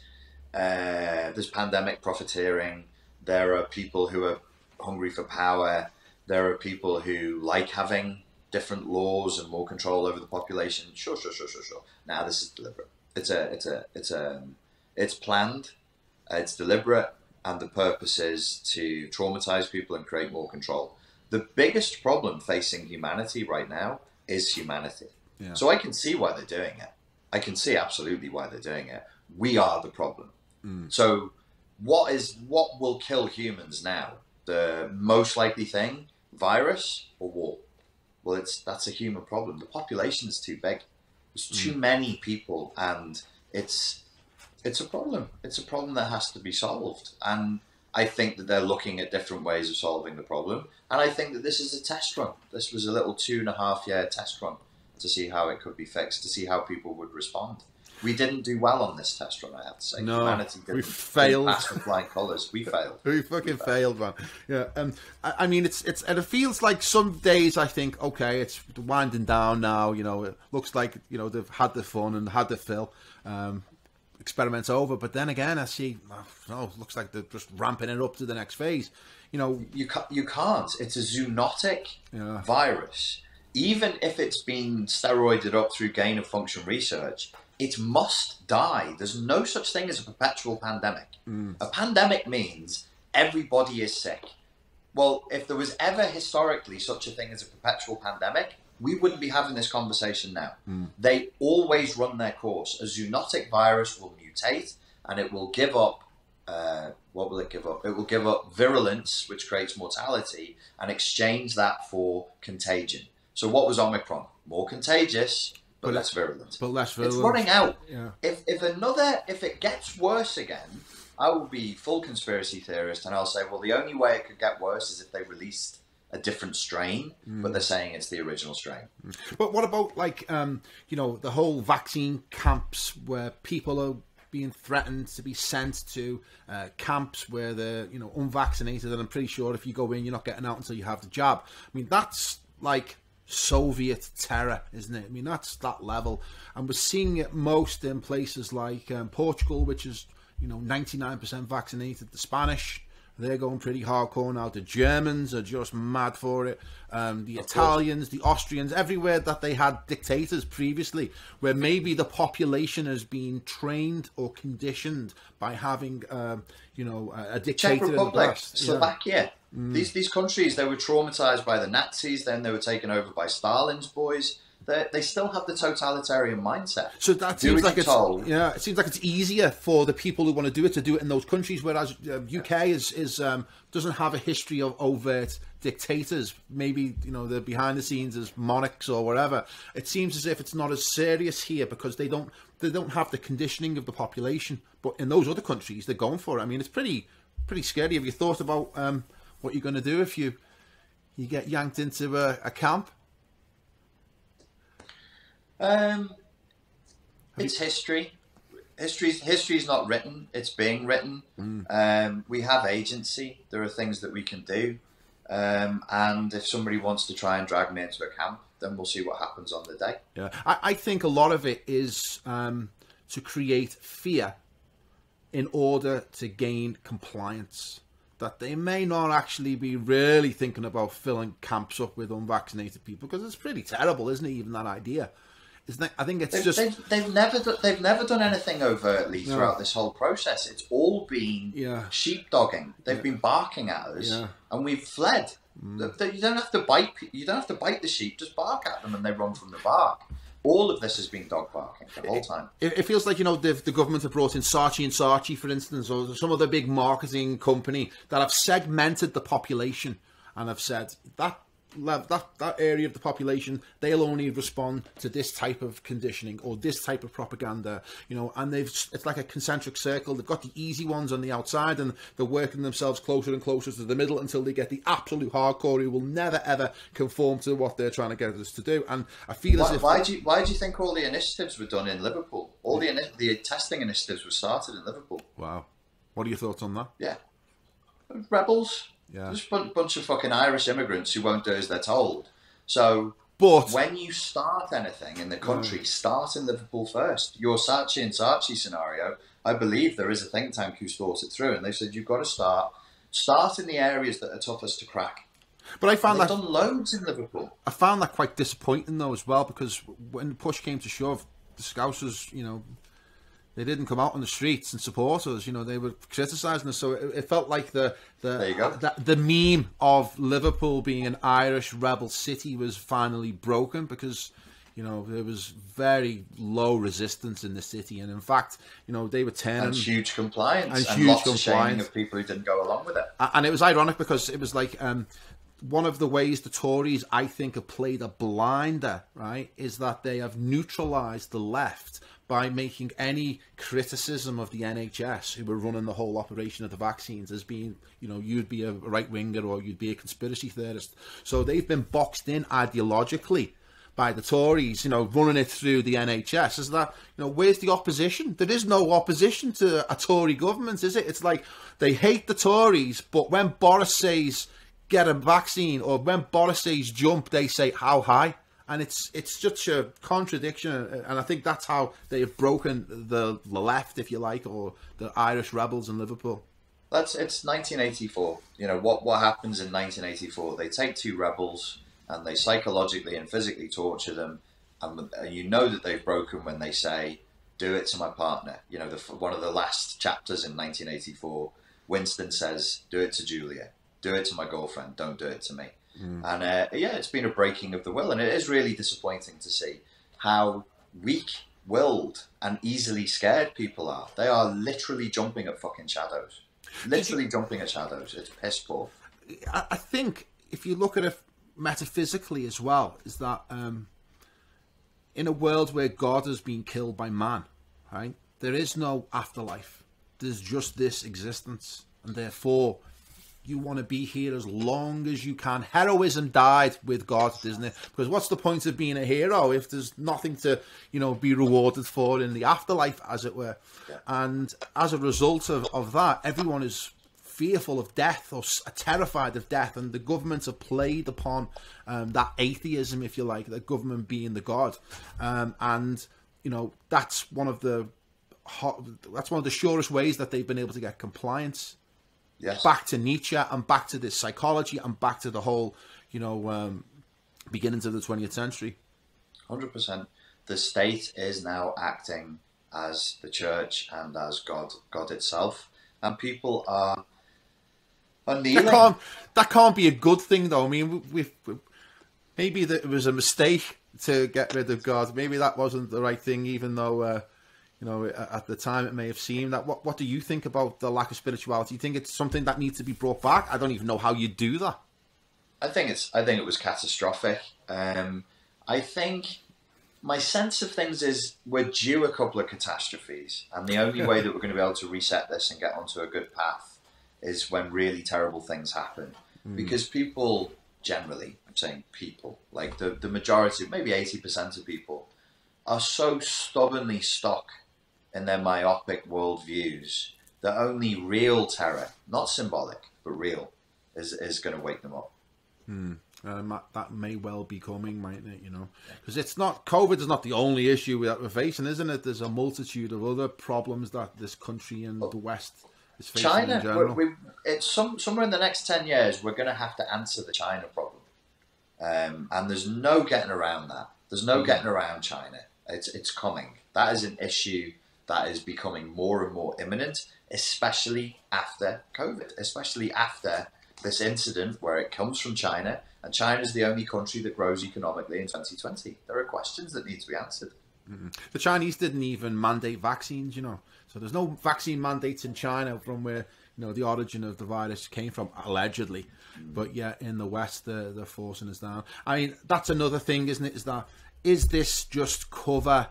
There's pandemic profiteering. There are people who are hungry for power. There are people who like having different laws and more control over the population. Sure. Now this is deliberate. It's planned. It's deliberate, and the purpose is to traumatize people and create more control. The biggest problem facing humanity right now is humanity. Yeah. So I can see why they're doing it. I can see absolutely why they're doing it. We are the problem. So what will kill humans now? The most likely thing, virus or war? Well, that's a human problem. The population is too big. There's too many people, and it's a problem. It's a problem that has to be solved. And I think that they're looking at different ways of solving the problem. And I think that this is a test run. This was a little 2.5-year test run to see how it could be fixed, to see how people would respond. We didn't do well on this test run, I have to say. No, Humanity we failed. Didn't pass with flying colours. We failed. We fucking failed, man. Yeah, I mean, and it feels like some days I think, okay, it's winding down now. You know, it looks like, you know, they've had the fun and had the fill. Experiment's over, but then again, I see, it looks like they're just ramping it up to the next phase. You know, you can't. It's a zoonotic virus. Even if it's been steroided up through gain of function research, it must die. There's no such thing as a perpetual pandemic. A pandemic means everybody is sick. Well, if there was ever historically such a thing as a perpetual pandemic, we wouldn't be having this conversation now. They always run their course. A zoonotic virus will mutate, and it will give up, what will it give up? It will give up virulence, which creates mortality, and exchange that for contagion. So what was Omicron? More contagious, but less virulent. But less virulent. It's running out. Yeah. If it gets worse again, I will be full conspiracy theorist, and I'll say, well, the only way it could get worse is if they released a different strain, but they're saying it's the original strain. But what about, like, you know, the whole vaccine camps where people are being threatened to be sent to camps where they're, you know, unvaccinated, and I'm pretty sure if you go in, you're not getting out until you have the jab. I mean, that's like Soviet terror, isn't it? I mean, that's that level, and we're seeing it most in places like Portugal, which is, you know, 99% vaccinated. The Spanish, they're going pretty hardcore now. The Germans are just mad for it. The Italians, the Austrians, everywhere that they had dictators previously, where maybe the population has been trained or conditioned by having, you know, a dictator. Czech Republic, in the past. Slovakia. These countries, they were traumatized by the Nazis, then they were taken over by Stalin's boys. They still have the totalitarian mindset. So that seems like it seems like it's easier for the people who want to do it in those countries, whereas UK doesn't have a history of overt dictators. Maybe, you know, they're behind the scenes as monarchs or whatever. It seems as if it's not as serious here because they don't have the conditioning of the population. But in those other countries, they're going for it. I mean, it's pretty scary. Have you thought about what you're going to do if you get yanked into a camp? It's history. History's not written. It's being written. We have agency. There are things that we can do. And if somebody wants to try and drag me into a camp, then we'll see what happens on the day. Yeah, I think a lot of it is to create fear in order to gain compliance. That they may not actually be really thinking about filling camps up with unvaccinated people, because it's pretty terrible, isn't it? Even that idea. I think it's they've never done anything overtly throughout this whole process. It's all been sheepdogging. They've been barking at us, and we've fled. You don't have to bite. You don't have to bite the sheep. Just bark at them, and they run from the bark. All of this has been dog barking the whole time. It feels like, you know, the government have brought in Saatchi and Saatchi, for instance, or some other big marketing company that have segmented the population and have said that area of the population, they'll only respond to this type of conditioning or this type of propaganda, you know, and it's like a concentric circle. They've got the easy ones on the outside, and they're working themselves closer and closer to the middle until they get the absolute hardcore who will never ever conform to what they're trying to get us to do. And I feel why do you think all the initiatives were done in Liverpool? All the testing initiatives were started in Liverpool. Wow. What are your thoughts on that? Yeah. Rebels. Yeah. Just a bunch of fucking Irish immigrants who won't do as they're told. So, but when you start anything in the country, start in Liverpool first. Your Saatchi and Saatchi scenario, I believe there is a think tank who's thought it through, and they said you've got to start in the areas that are toughest to crack. But I found they've done loads in Liverpool. I found that quite disappointing though as well, because when push came to shove, the Scousers, you know, they didn't come out on the streets and support us. You know, they were criticising us. So it felt like the meme of Liverpool being an Irish rebel city was finally broken, because, You know, there was very low resistance in the city, and in fact, you know, they were turning and huge compliance and lots of shaming of people who didn't go along with it. And it was ironic because it was like one of the ways the Tories, I think, have played a blinder, right, is that they have neutralised the left by making any criticism of the NHS, who were running the whole operation of the vaccines, as being, you know, you'd be a right-winger or you'd be a conspiracy theorist. So they've been boxed in ideologically by the Tories, you know, running it through the NHS. Is that, you know, where's the opposition? There is no opposition to a Tory government, is it? It's like they hate the Tories, but when Boris says get a vaccine, or when Boris says jump, they say how high. And it's such a contradiction, and I think that's how they have broken the left, if you like, or the Irish rebels in Liverpool. It's 1984. You know, what happens in 1984? They take two rebels and they psychologically and physically torture them, and you know that they've broken when they say, "Do it to my partner." You know, one of the last chapters in 1984, Winston says, "Do it to Julia. Do it to my girlfriend. Don't do it to me." And yeah, it's been a breaking of the will, and it is really disappointing to see how weak-willed and easily scared people are. They are literally jumping at fucking shadows. Literally jumping at shadows. It's piss poor. I think if you look at it metaphysically as well, is that in a world where God has been killed by man, right, there is no afterlife. There's just this existence, and therefore you want to be here as long as you can. Heroism died with God, doesn't it? Because what's the point of being a hero if there's nothing to, you know, be rewarded for in the afterlife, as it were? Yeah. And as a result of that, everyone is fearful of death, or terrified of death, and the governments have played upon that atheism, if you like, the government being the God. And you know, that's one of the surest ways that they've been able to get compliance. Yes. Back to Nietzsche, and back to this psychology, and back to the whole, you know, beginnings of the 20th century. 100%. The state is now acting as the church and as God itself, and people are kneeling. That can't be a good thing, though. I mean, maybe it was a mistake to get rid of God. Maybe that wasn't the right thing, even though. You know, at the time it may have seemed that. What do you think about the lack of spirituality? Do you think it's something that needs to be brought back? I don't even know how you do that. I think it was catastrophic. I think my sense of things is we're due a couple of catastrophes, and the only way that we're going to be able to reset this and get onto a good path is when really terrible things happen. Because people generally, I'm saying people, like the majority, maybe 80% of people, are so stubbornly stuck in their myopic worldviews that only real terror, not symbolic, but real, is going to wake them up. That may well be coming, mightn't it? You know, because it's not, COVID is not the only issue that we're facing, isn't it? There's a multitude of other problems that this country and the West is facing. China, in general. It's somewhere in the next 10 years, we're going to have to answer the China problem, and there's no getting around that. There's no getting around China. It's coming. That is an issue that is becoming more and more imminent, especially after COVID, especially after this incident where it comes from China, and China is the only country that grows economically in 2020. There are questions that need to be answered. The Chinese didn't even mandate vaccines, you know. So there's no vaccine mandates in China, from where, you know, the origin of the virus came from, allegedly. But yeah, in the West, they're forcing us down. I mean, that's another thing, isn't it? Is this just cover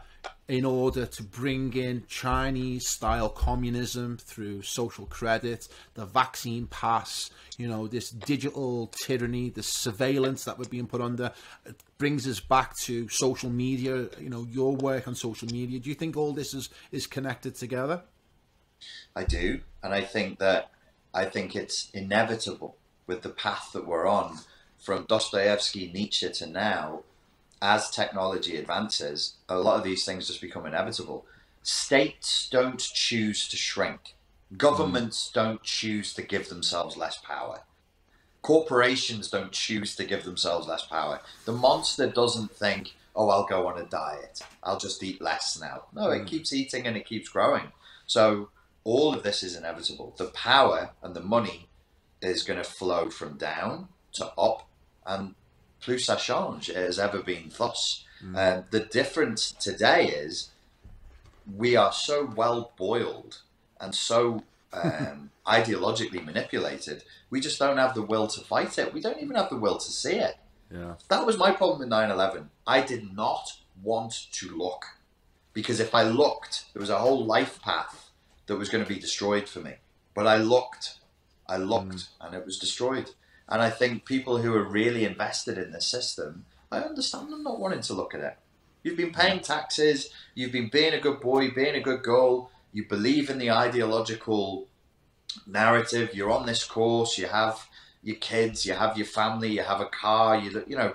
in order to bring in Chinese-style communism through social credit, the vaccine pass, you know, this digital tyranny, this surveillance that we're being put under? It brings us back to social media, you know, your work on social media. Do you think all this is connected together? I do, and I think it's inevitable with the path that we're on, from Dostoevsky, Nietzsche to now. As technology advances, a lot of these things just become inevitable. States don't choose to shrink. Governments don't choose to give themselves less power. Corporations don't choose to give themselves less power. The monster doesn't think, oh, I'll go on a diet. I'll just eat less now. No, it keeps eating and it keeps growing. So all of this is inevitable. The power and the money is going to flow from down to up, and plus ça change. It has ever been thus. The difference today is we are so well boiled and so ideologically manipulated. We just don't have the will to fight it. We don't even have the will to see it. Yeah. That was my problem with 9/11. I did not want to look, because if I looked, there was a whole life path that was going to be destroyed for me. But I looked, and it was destroyed. And I think people who are really invested in this system, I understand them not wanting to look at it. You've been paying taxes, you've been being a good boy, being a good girl, you believe in the ideological narrative, you're on this course, you have your kids, you have your family, you have a car, you know,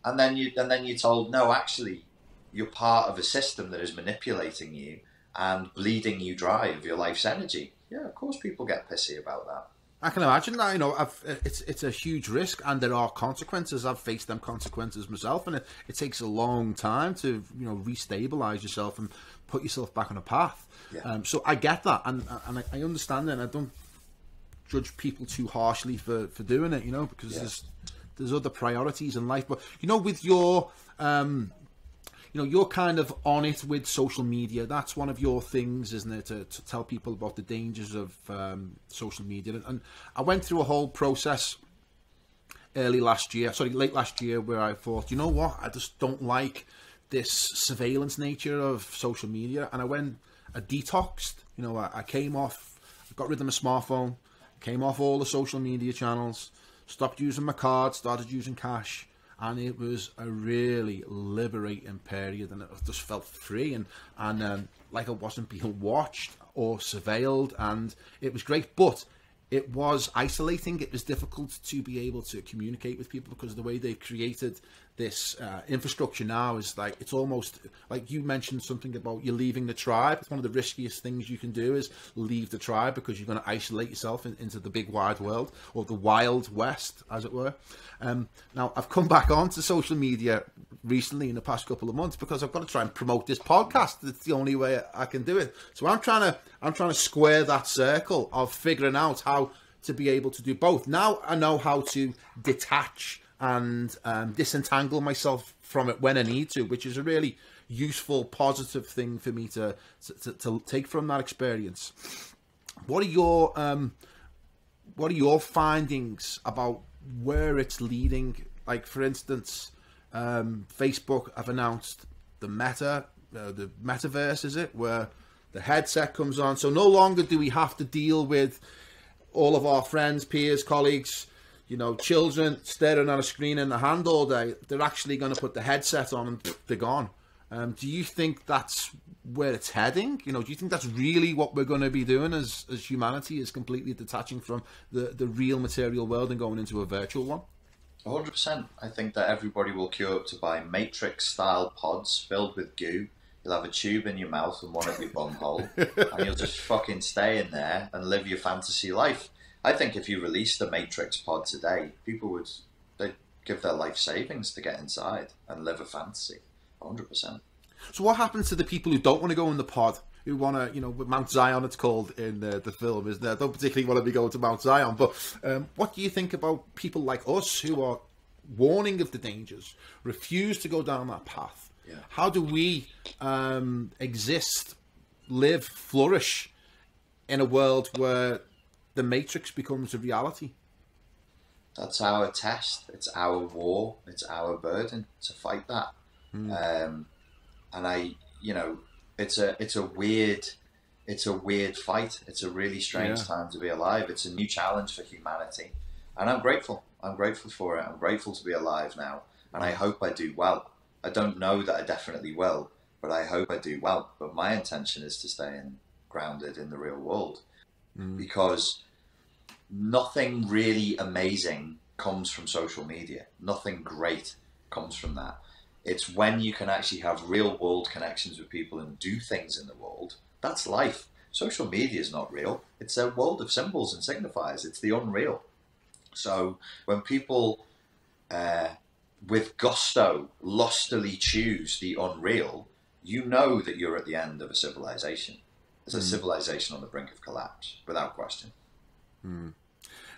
and then you're told, no, actually, you're part of a system that is manipulating you and bleeding you dry of your life's energy. Yeah, of course people get pissy about that. I can imagine that. You know, it's a huge risk, and there are consequences. I've faced them consequences myself, and it takes a long time to, you know, restabilize yourself and put yourself back on a path. Yeah. So I get that, and I understand it, and I don't judge people too harshly for doing it, you know, because there's other priorities in life. But, you know, with your you know, you're kind of on it with social media. That's one of your things, isn't it? To tell people about the dangers of social media. And I went through a whole process late last year, where I thought, you know what, I just don't like this surveillance nature of social media. And I detoxed. You know, I came off, I got rid of my smartphone, came off all the social media channels, stopped using my card, started using cash. And it was a really liberating period, and it just felt free and like I wasn't being watched or surveilled, and it was great. But it was isolating. It was difficult to be able to communicate with people, because the way they've created this infrastructure now is like, it's almost like you mentioned something about you leaving the tribe. It's one of the riskiest things you can do, is leave the tribe, because you're going to isolate yourself into the big wide world, or the wild west, as it were. Now I've come back onto social media recently in the past couple of months, because I've got to try and promote this podcast. It's the only way I can do it. So I'm trying to square that circle of figuring out how to be able to do both. Now I know how to detach and disentangle myself from it when I need to, which is a really useful, positive thing for me to take from that experience. What are your findings about where it's leading? Like, for instance, Facebook have announced the metaverse, is it, where the headset comes on, so no longer do we have to deal with all of our friends, peers, colleagues, you know, children staring at a screen in the hand all day. They're actually going to put the headset on and they're gone. Do you think that's where it's heading? You know, do you think that's really what we're going to be doing as humanity, is completely detaching from the real material world and going into a virtual one? 100%. I think that everybody will queue up to buy Matrix-style pods filled with goo. You'll have a tube in your mouth and one at your bum hole, and you'll just fucking stay in there and live your fantasy life. I think if you released the Matrix pod today, people they'd give their life savings to get inside and live a fantasy. 100%. So what happens to the people who don't want to go in the pod, who want to, you know, Mount Zion it's called in the film, isn't it? I don't particularly want to be going to Mount Zion, but what do you think about people like us who are warning of the dangers, refuse to go down that path? Yeah. How do we exist, live, flourish in a world where the Matrix becomes a reality? That's our test. It's our war. It's our burden to fight that. And you know, it's a weird fight. It's a really strange time to be alive. It's a new challenge for humanity, and I'm grateful. I'm grateful for it. I'm grateful to be alive now, and I hope I do well. I don't know that I definitely will, but I hope I do well. But my intention is to stay grounded in the real world, because nothing really amazing comes from social media. Nothing great comes from that. It's when you can actually have real world connections with people and do things in the world. That's life. Social media is not real. It's a world of symbols and signifiers. It's the unreal. So when people with gusto lustily choose the unreal, you know that you're at the end of a civilization. There's a civilization on the brink of collapse, without question.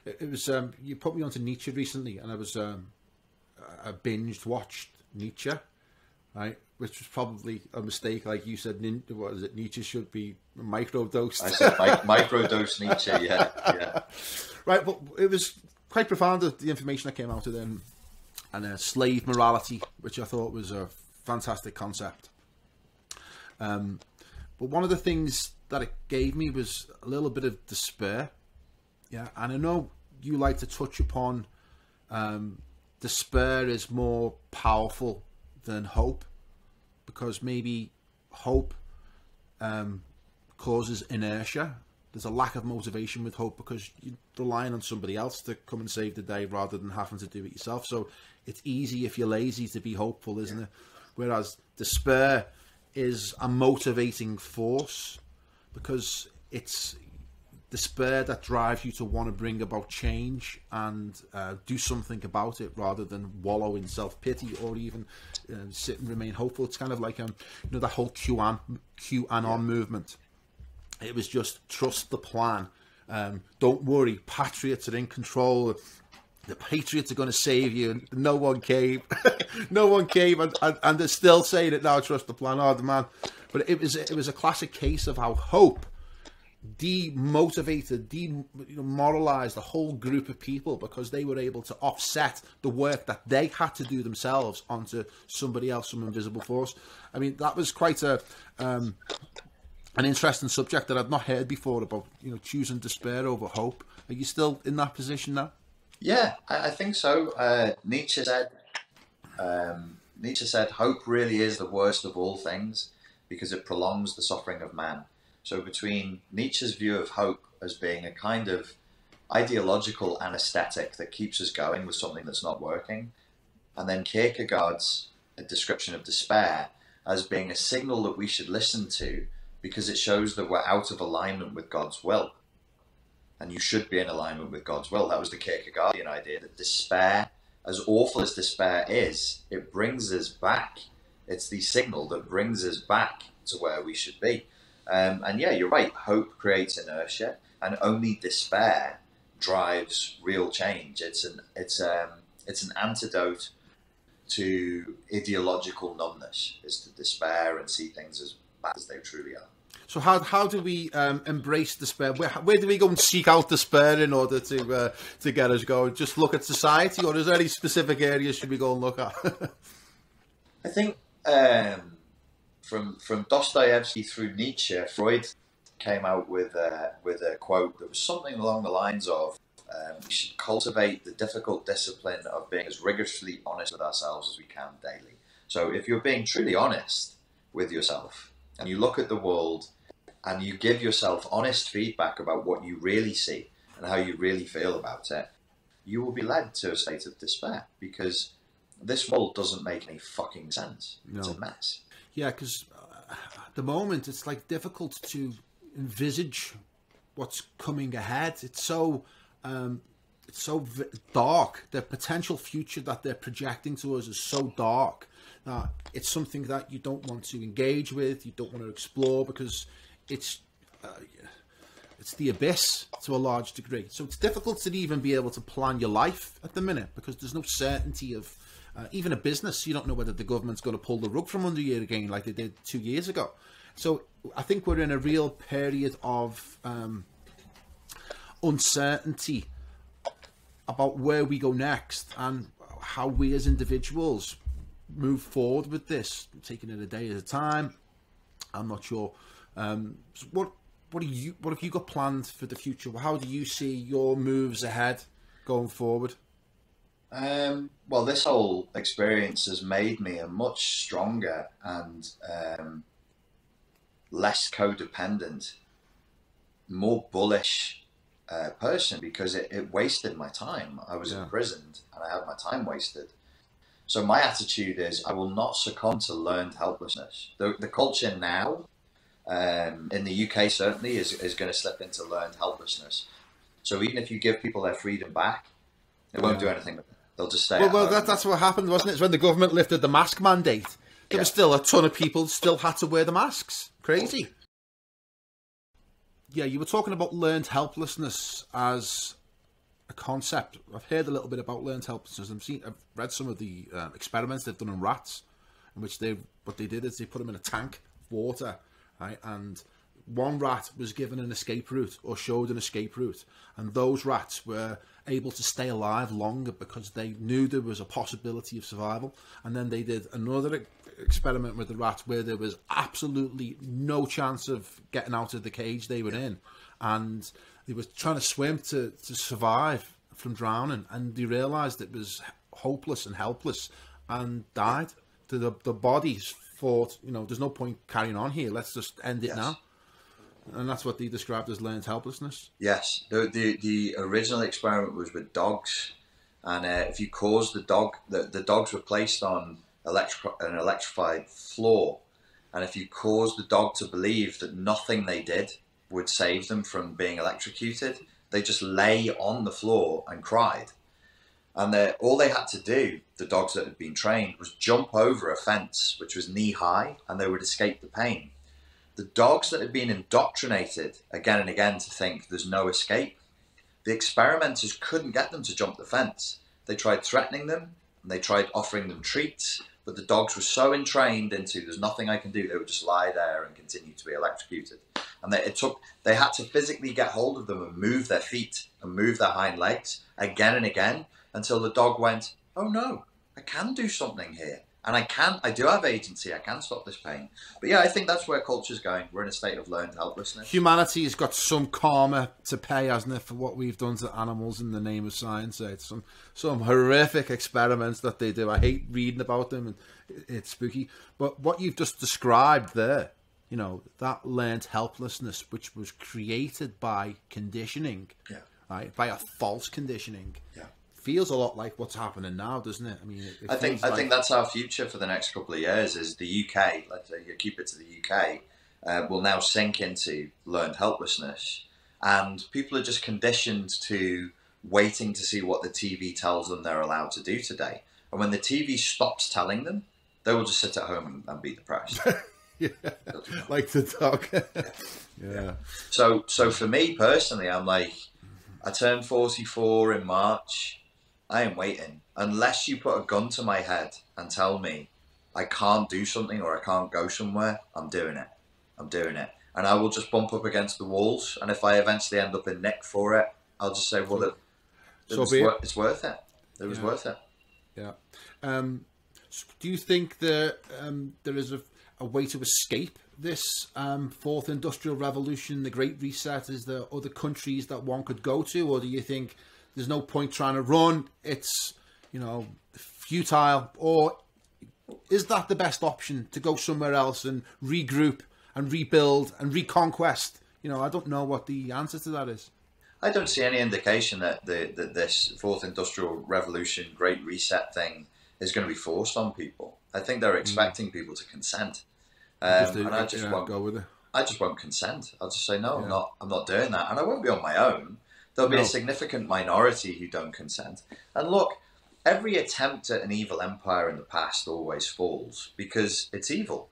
It was you put me onto Nietzsche recently, and I was binged watched Nietzsche, right? Which was probably a mistake, like you said. What is it? Nietzsche should be microdosed. I said microdose Nietzsche. Yeah. Right, but it was quite profound, the information that came out of them, and slave morality, which I thought was a fantastic concept. But one of the things that it gave me was a little bit of despair. Yeah, and I know you like to touch upon despair is more powerful than hope, because maybe hope causes inertia. There's a lack of motivation with hope because you're relying on somebody else to come and save the day rather than having to do it yourself. So it's easy, if you're lazy, to be hopeful, isn't it? Whereas despair is a motivating force, because it's despair that drives you to want to bring about change and do something about it, rather than wallow in self-pity or even sit and remain hopeful. It's kind of like the whole QAnon movement. It was just trust the plan. Don't worry, patriots are in control. The patriots are going to save you. And no one came. No one came, and they're still saying it now. Trust the plan. Oh, the man. But it was a classic case of how hope demotivated, demoralized the whole group of people, because they were able to offset the work that they had to do themselves onto somebody else, some invisible force. I mean, that was quite an interesting subject that I've not heard before, about choosing despair over hope. Are you still in that position now? Yeah, I think so. Nietzsche said, hope really is the worst of all things because it prolongs the suffering of man. So between Nietzsche's view of hope as being a kind of ideological anesthetic that keeps us going with something that's not working, and then Kierkegaard's description of despair as being a signal that we should listen to, because it shows that we're out of alignment with God's will. And you should be in alignment with God's will. That was the Kierkegaardian idea, that despair, as awful as despair is, it brings us back. It's the signal that brings us back to where we should be. And yeah, you're right. Hope creates inertia, and only despair drives real change. It's an antidote to ideological numbness, is to despair and see things as bad as they truly are. So how do we embrace despair? Where do we go and seek out despair in order to get us going? Just look at society, or is there any specific areas should we go and look at? I think from Dostoevsky through Nietzsche, Freud came out with a quote that was something along the lines of, we should cultivate the difficult discipline of being as rigorously honest with ourselves as we can daily. So if you're being truly honest with yourself, and you look at the world and you give yourself honest feedback about what you really see and how you really feel about it, you will be led to a state of despair, because this world doesn't make any fucking sense. No. It's a mess. Yeah, because at the moment it's like difficult to envisage what's coming ahead. It's so dark. The potential future that they're projecting to us is so dark. It's something that you don't want to engage with, you don't want to explore, because it's the abyss to a large degree. So it's difficult to even be able to plan your life at the minute, because there's no certainty of even a business. You don't know whether the government's going to pull the rug from under you again like they did 2 years ago. So I think we're in a real period of uncertainty about where we go next and how we as individuals move forward with this, taking it a day at a time. I'm not sure. So what have you got planned for the future? How do you see your moves ahead going forward? Well, this whole experience has made me a much stronger and less codependent, more bullish person, because it wasted my time. I was imprisoned and I had my time wasted. So my attitude is, I will not succumb to learned helplessness. The culture now, in the UK certainly, is going to slip into learned helplessness. So even if you give people their freedom back, it won't do anything with it. They'll just stay. Well, that's what happened, wasn't it? It's when the government lifted the mask mandate. There was still a ton of people still had to wear the masks. Crazy. Yeah, you were talking about learned helplessness as a concept. I've heard a little bit about learned helplessness. I've read some of the experiments they've done on rats, in which what they did is they put them in a tank of water, right? And one rat was given an escape route or showed an escape route, and those rats were able to stay alive longer because they knew there was a possibility of survival. And then they did another experiment with the rat where there was absolutely no chance of getting out of the cage they were in, and they were trying to swim to survive from drowning, and they realized it was hopeless and helpless and died. The bodies thought, there's no point carrying on here, let's just end it now. And that's what they described as learned helplessness. Yes, the original experiment was with dogs, and if you cause the dogs were placed on an electrified floor, and if you cause the dog to believe that nothing they did would save them from being electrocuted, they just lay on the floor and cried. And all they had to do, the dogs that had been trained, was jump over a fence which was knee high, and they would escape the pain. The dogs that had been indoctrinated again and again to think there's no escape, the experimenters couldn't get them to jump the fence. They tried threatening them, and they tried offering them treats, but the dogs were so entrained into there's nothing I can do, they would just lie there and continue to be electrocuted. And they had to physically get hold of them and move their feet and move their hind legs again and again until the dog went, oh no, I can do something here. And I do have agency, I can stop this pain. But yeah, I think that's where culture's going. We're in a state of learned helplessness. Humanity has got some karma to pay, hasn't it, for what we've done to animals in the name of science. It's some horrific experiments that they do. I hate reading about them, and it's spooky. But what you've just described there, that learned helplessness, which was created by conditioning, right, by a false conditioning, feels a lot like what's happening now, doesn't it? I mean, I think that's our future for the next couple of years. Is the UK? Let's say you keep it to the UK, will now sink into learned helplessness, and people are just conditioned to waiting to see what the TV tells them they're allowed to do today. And when the TV stops telling them, they will just sit at home and be depressed. Yeah, like the dog. Yeah. So for me personally, I'm like, I turned 44 in March. I am waiting. Unless you put a gun to my head and tell me I can't do something or I can't go somewhere, I'm doing it. I'm doing it. And I will just bump up against the walls. And if I eventually end up in Nick for it, I'll just say, well, it's worth it. It was worth it. Yeah. Do you think that there is a way to escape this fourth industrial revolution, the Great Reset? Is there other countries that one could go to, or do you think there's no point trying to run? It's futile, or is that the best option, to go somewhere else and regroup and rebuild and reconquest? I don't know what the answer to that is. I don't see any indication that this fourth industrial revolution, Great Reset thing is going to be forced on people. I think they're expecting people to consent. And I just won't go with it. I just won't consent. I'll just say no. I'm not doing that, and I won't be on my own. There'll be a significant minority who don't consent. And look, every attempt at an evil empire in the past always falls because it's evil.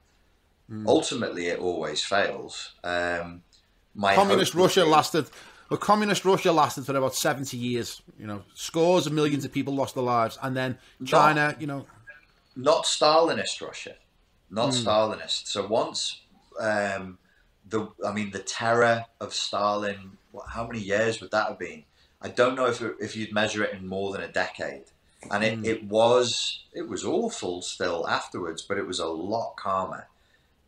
Ultimately, it always fails. Communist Russia lasted for about 70 years. Scores of millions of people lost their lives, and then China. Not Stalinist Russia. Not Stalinist. So once the terror of Stalin, how many years would that have been? I don't know if you'd measure it in more than a decade. And it was awful still afterwards, but it was a lot calmer.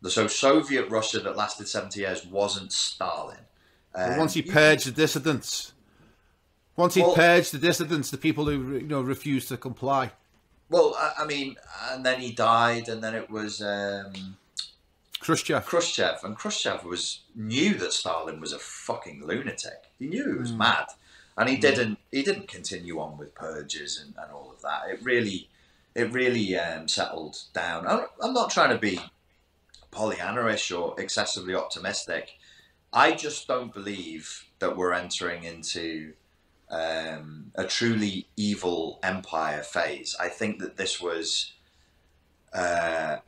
So Soviet Russia that lasted 70 years wasn't Stalin. Once he purged the dissidents, the people who refused to comply. Well, I mean, and then he died, and then it was Khrushchev. And Khrushchev knew that Stalin was a fucking lunatic. He knew he was mad, and he didn't continue on with purges and all of that. It really settled down. I'm not trying to be Pollyanna-ish or excessively optimistic. I just don't believe that we're entering into a truly evil empire phase. I think that this was, I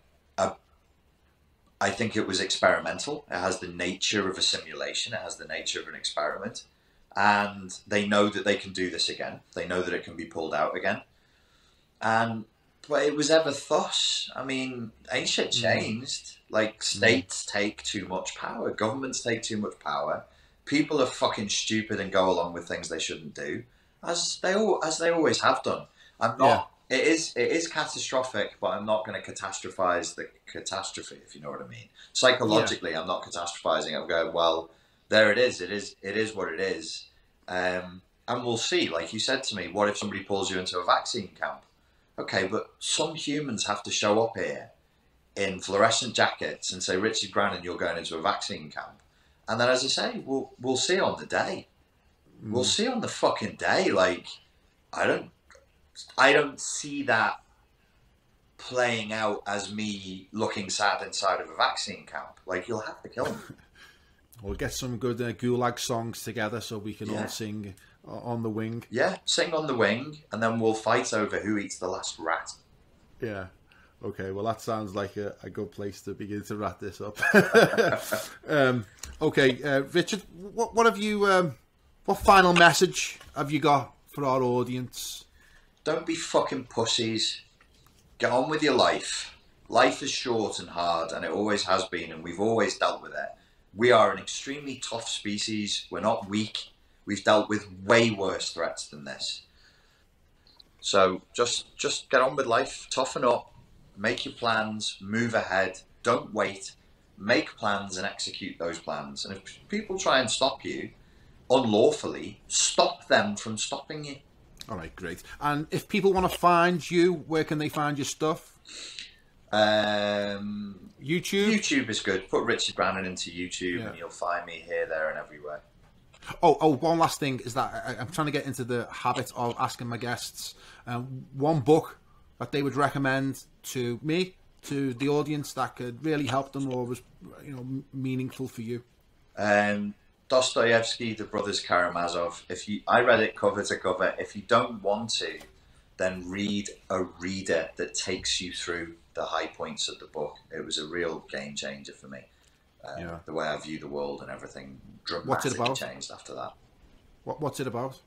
think it was experimental. It has the nature of a simulation. It has the nature of an experiment. and they know that they can do this again. They know that it can be pulled out again. But it was ever thus. I mean, ain't shit changed. Like, states take too much power. Governments take too much power. People are fucking stupid and go along with things they shouldn't do, as they always have done. I'm not. Yeah. It is catastrophic, but I'm not going to catastrophize the catastrophe, if you know what I mean. Psychologically, I'm not catastrophizing. I'm going, well, there it is. It is what it is. And we'll see. Like you said to me, what if somebody pulls you into a vaccine camp? Okay, but some humans have to show up here in fluorescent jackets and say, Richard Grannon, you're going into a vaccine camp. And then, as I say, we'll see on the day. We'll see on the fucking day. Like, I don't see that playing out as me looking sad inside of a vaccine camp. Like, you'll have to kill me. We'll get some good Gulag songs together so we can all sing on the wing. Yeah, sing on the wing, and then we'll fight over who eats the last rat. Yeah. Okay, well, that sounds like a good place to begin to wrap this up. Okay, Richard, what have you... what final message have you got for our audience? Don't be fucking pussies. Get on with your life. Life is short and hard, and it always has been, and we've always dealt with it. We are an extremely tough species. We're not weak. We've dealt with way worse threats than this. So just get on with life. Toughen up. Make your plans. Move ahead. Don't wait. Make plans and execute those plans. And if people try and stop you unlawfully, stop them from stopping you. All right, great. And if people want to find you, where can they find your stuff? YouTube? YouTube is good. Put Richard Grannon into YouTube and you'll find me here, there and everywhere. Oh, one last thing is that I'm trying to get into the habit of asking my guests one book that they would recommend to me, to the audience, that could really help them or was, meaningful for you. Dostoevsky, The Brothers Karamazov. I read it cover to cover. If you don't want to, then read a reader that takes you through the high points of the book. It was a real game changer for me. The way I view the world and everything dramatically changed after that. What's it about?